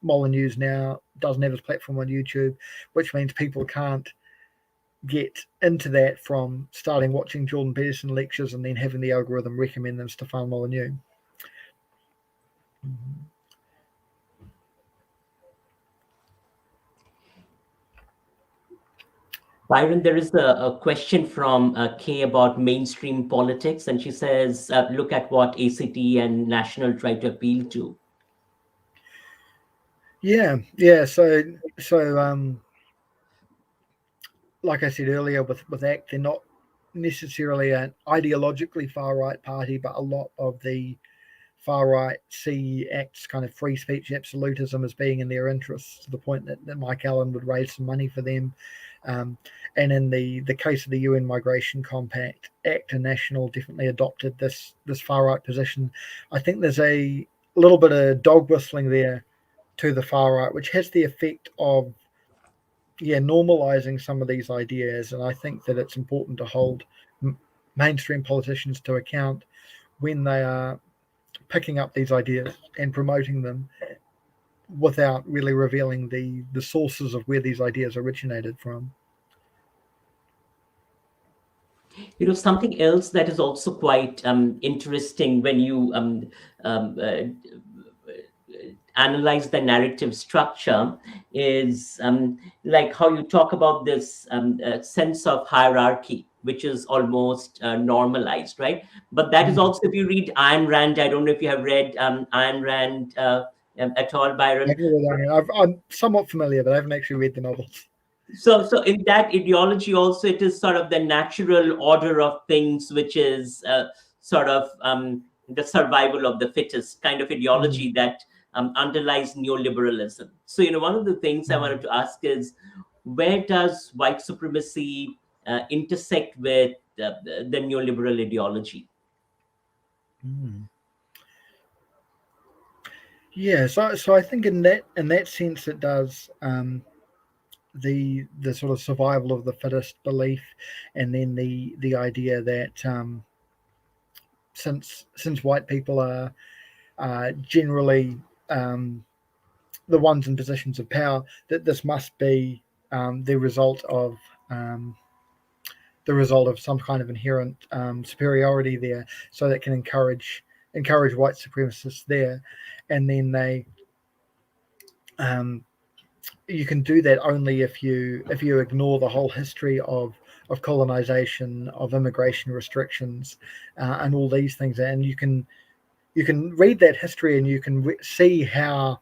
Molyneux now doesn't have his platform on YouTube, which means people can't get into that from starting watching Jordan Peterson lectures and then having the algorithm recommend them to Stefan Molyneux. Byron, there is a question from Kay about mainstream politics, and she says, look at what ACT and National try to appeal to. Yeah. So like I said earlier, with ACT, they're not necessarily an ideologically far right party, but a lot of the far right see ACT's kind of free speech absolutism as being in their interests, to the point that Mike Allen would raise some money for them. And in the case of the UN Migration Compact, ACT and National definitely adopted this far right position. I think there's a little bit of dog whistling there to the far right, which has the effect of normalizing some of these ideas. And I think that it's important to hold mainstream politicians to account when they are picking up these ideas and promoting them without really revealing the sources of where these ideas originated from. Something else that is also quite interesting when you analyze the narrative structure is like how you talk about this sense of hierarchy, which is almost normalized, right? But that is also, if you read Ayn Rand, I don't know if you have read Ayn Rand at all, Byron. I'm somewhat familiar, but I haven't actually read the novels. So in that ideology also, it is sort of the natural order of things, which is sort of the survival of the fittest kind of ideology that underlies neoliberalism. So, one of the things I wanted to ask is, where does white supremacy intersect with the neoliberal ideology? Yeah, so I think in that sense it does. The sort of survival of the fittest belief, and then the idea that since white people are generally the ones in positions of power, that this must be the result of some kind of inherent superiority there, so that can encourage white supremacists there, and then they you can do that only if you ignore the whole history of colonization, of immigration restrictions, and all these things, and you can read that history, and you can see how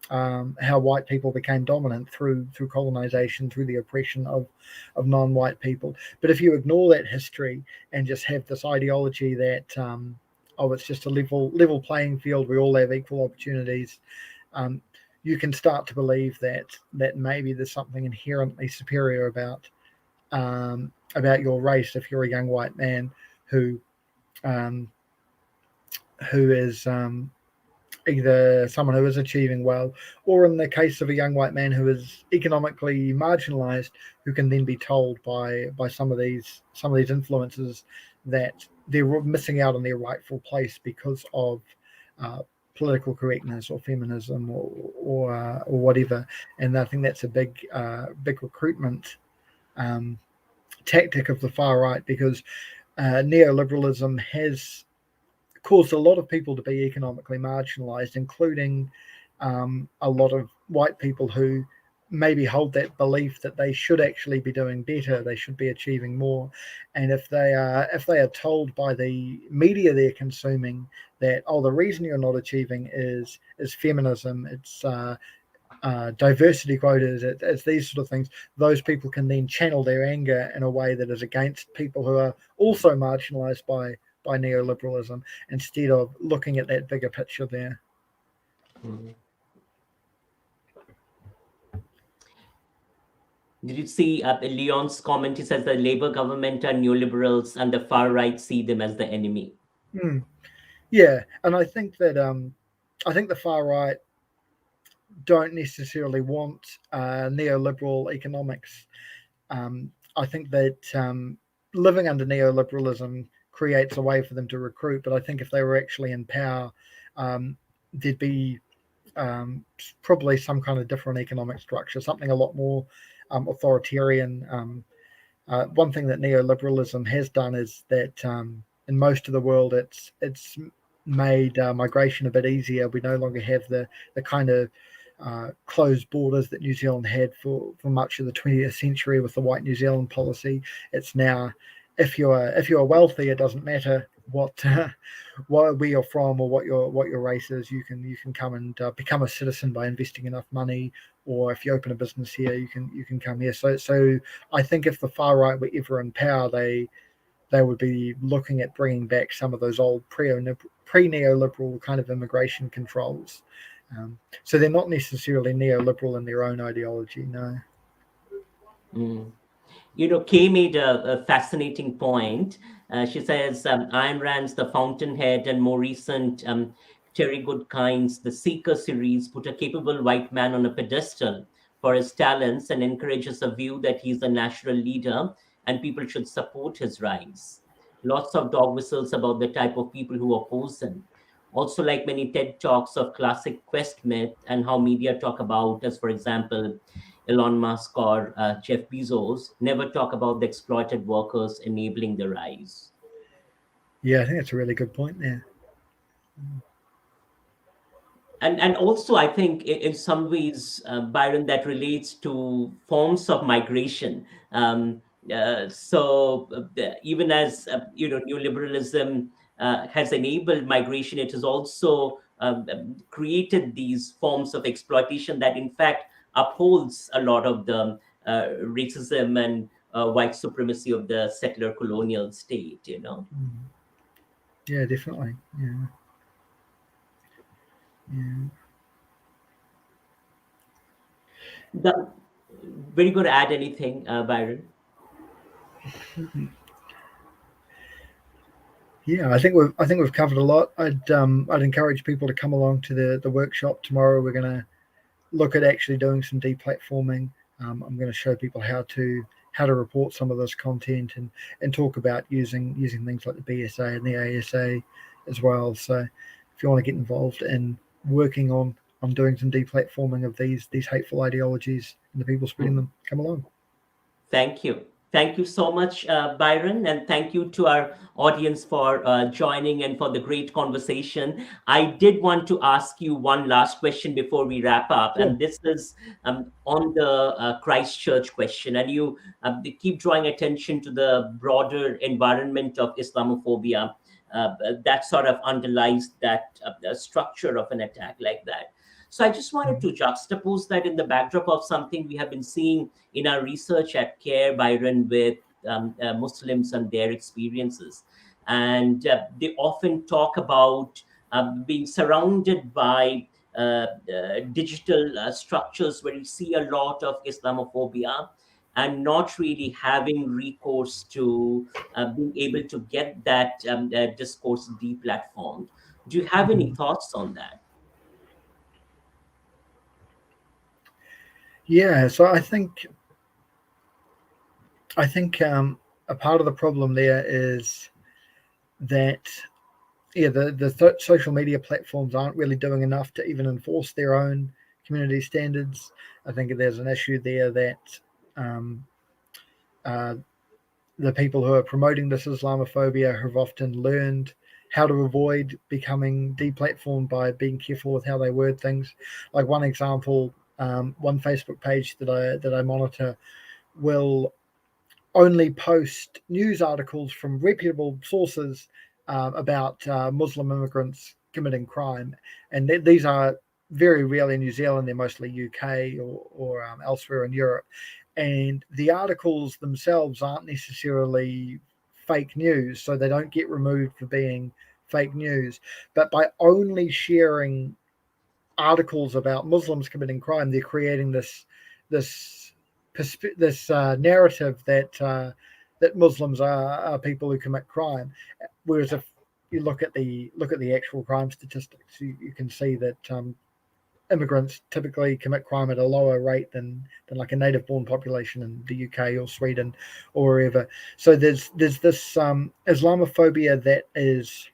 white people became dominant through colonization, through the oppression of non-white people. But if you ignore that history and just have this ideology that it's just a level playing field, we all have equal opportunities, you can start to believe that maybe there's something inherently superior about your race if you're a young white man who is either someone who is achieving well, or in the case of a young white man who is economically marginalized, who can then be told by some of these influences that they're missing out on their rightful place because of political correctness or feminism or whatever. And I think that's a big recruitment tactic of the far right, because neoliberalism has caused a lot of people to be economically marginalized, including a lot of white people who maybe hold that belief that they should actually be doing better, they should be achieving more. And if they are told by the media they're consuming that, oh, the reason you're not achieving is feminism, it's diversity quotas, it's these sort of things, those people can then channel their anger in a way that is against people who are also marginalized by neoliberalism, instead of looking at that bigger picture there. Mm-hmm. Did you see Leon's comment? He says the Labour government are neoliberals and the far right see them as the enemy. Yeah, and I think that the far right don't necessarily want neoliberal economics. I think that living under neoliberalism creates a way for them to recruit, but I think if they were actually in power, there'd be probably some kind of different economic structure, something a lot more authoritarian. One thing that neoliberalism has done is that in most of the world, it's made migration a bit easier. We no longer have the kind of closed borders that New Zealand had for much of the 20th century with the White New Zealand policy. It's now, if you're wealthy, it doesn't matter where you're from or what your race is. You can come and become a citizen by investing enough money, or if you open a business here, you can come here. So I think if the far right were ever in power, they would be looking at bringing back some of those old pre-neoliberal kind of immigration controls. So they're not necessarily neoliberal in their own ideology, no. Kay made a fascinating point. She says Ayn Rand's The Fountainhead and more recent Terry Goodkind's The Seeker series put a capable white man on a pedestal for his talents and encourages a view that he's a natural leader and people should support his rise. Lots of dog whistles about the type of people who oppose him. Also, like many TED Talks of classic quest myth and how media talk about, as for example, Elon Musk or Jeff Bezos, never talk about the exploited workers enabling the rise. Yeah, I think that's a really good point there. And also, I think in some ways, Byron, that relates to forms of migration. Even as neoliberalism has enabled migration, it has also created these forms of exploitation that, in fact, upholds a lot of the racism and white supremacy of the settler colonial state. Yeah, definitely. Yeah. Very good. Add anything, Byron? Yeah, I think we've covered a lot. I'd encourage people to come along to the workshop tomorrow. We're going to look at actually doing some deplatforming. I'm going to show people how to report some of this content and talk about using things like the BSA and the ASA as well. So if you want to get involved in working on doing some deplatforming of these hateful ideologies and the people spreading them, come along. Thank you. Thank you so much, Byron, and thank you to our audience for joining and for the great conversation. I did want to ask you one last question before we wrap up, Sure. and this is on the Christchurch question. And you they keep drawing attention to the broader environment of Islamophobia that sort of underlies that structure of an attack like that. So I just wanted to juxtapose that in the backdrop of something we have been seeing in our research at CARE, Byron, with Muslims and their experiences. And they often talk about being surrounded by digital structures where you see a lot of Islamophobia and not really having recourse to being able to get that discourse deplatformed. Do you have any thoughts on that? Yeah, so I think a part of the problem there is that the social media platforms aren't really doing enough to even enforce their own community standards. I think there's an issue there that the people who are promoting this Islamophobia have often learned how to avoid becoming deplatformed by being careful with how they word things. Like one example, one Facebook page that I monitor will only post news articles from reputable sources about Muslim immigrants committing crime, and these are very rarely in New Zealand. They're mostly UK or elsewhere in Europe, and the articles themselves aren't necessarily fake news, so they don't get removed for being fake news. But by only sharing articles about Muslims committing crime, they're creating this narrative that Muslims are people who commit crime. Whereas if you look at the actual crime statistics, you can see that immigrants typically commit crime at a lower rate than like a native born population in the UK or Sweden or wherever. So there's this Islamophobia that is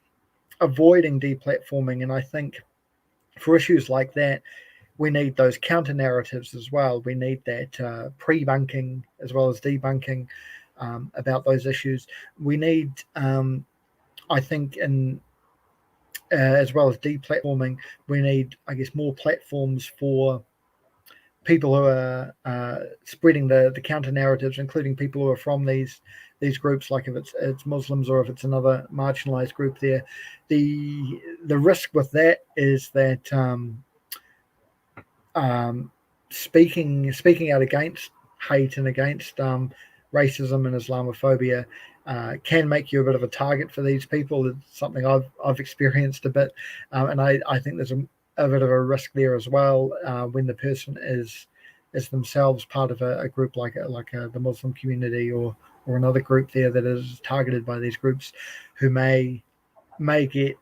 avoiding deplatforming, and I think for issues like that, we need those counter narratives as well. We need that pre-bunking as well as debunking about those issues. We need, I think, as well as deplatforming, we need, I guess, more platforms for people who are spreading the counter narratives, including people who are from these groups, like if it's Muslims or if it's another marginalized group there. The risk with that is that speaking out against hate and against racism and Islamophobia can make you a bit of a target for these people. It's something I've experienced a bit, and I think there's a bit of a risk there as well when the person is themselves part of a group like the Muslim community or another group there that is targeted by these groups, who may get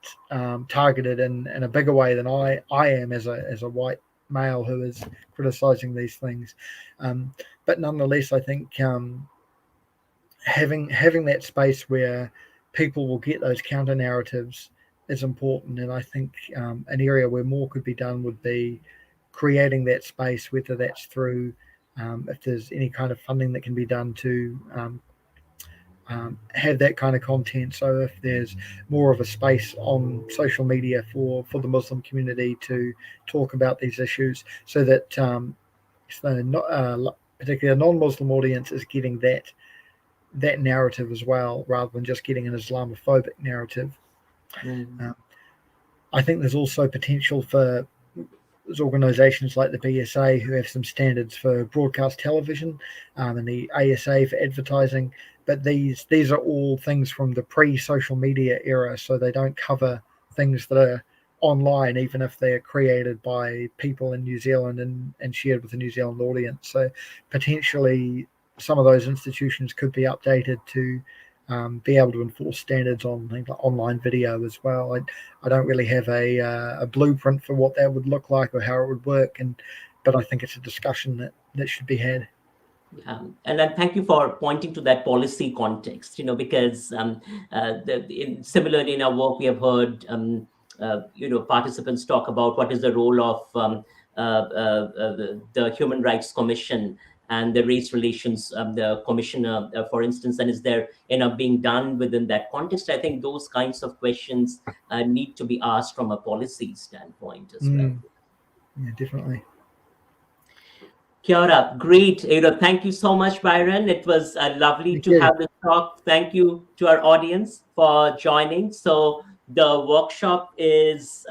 targeted in a bigger way than I am as a white male who is criticizing these things. But nonetheless, I think having that space where people will get those counter narratives is important. And I think an area where more could be done would be creating that space, whether that's through if there's any kind of funding that can be done to have that kind of content. So if there's more of a space on social media for the Muslim community to talk about these issues, so that particularly a non-Muslim audience is getting that narrative as well, rather than just getting an Islamophobic narrative. I think there's also potential for organisations like the BSA, who have some standards for broadcast television, and the ASA for advertising. But these are all things from the pre-social media era, so they don't cover things that are online, even if they're created by people in New Zealand and shared with the New Zealand audience. So potentially some of those institutions could be updated to be able to enforce standards on things like online video as well. I don't really have a blueprint for what that would look like or how it would work, but I think it's a discussion that should be had. And then thank you for pointing to that policy context, because similarly in our work, we have heard participants talk about what is the role of the Human Rights Commission and the race relations, the commissioner, for instance, and is there enough being done within that context? I think those kinds of questions need to be asked from a policy standpoint as well. Yeah, definitely. Kia ora. Great. Thank you so much, Byron. It was lovely Thank to you. have this talk. Thank you to our audience for joining. So the workshop is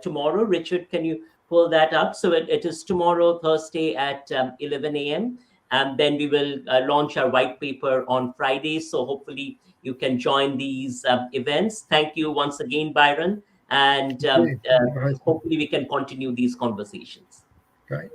tomorrow. Richard, can you pull that up? So it is tomorrow, Thursday at 11 a.m. And then we will launch our white paper on Friday. So hopefully you can join these events. Thank you once again, Byron. And Thank you. Thank you for hosting. hopefully we can continue these conversations. Great.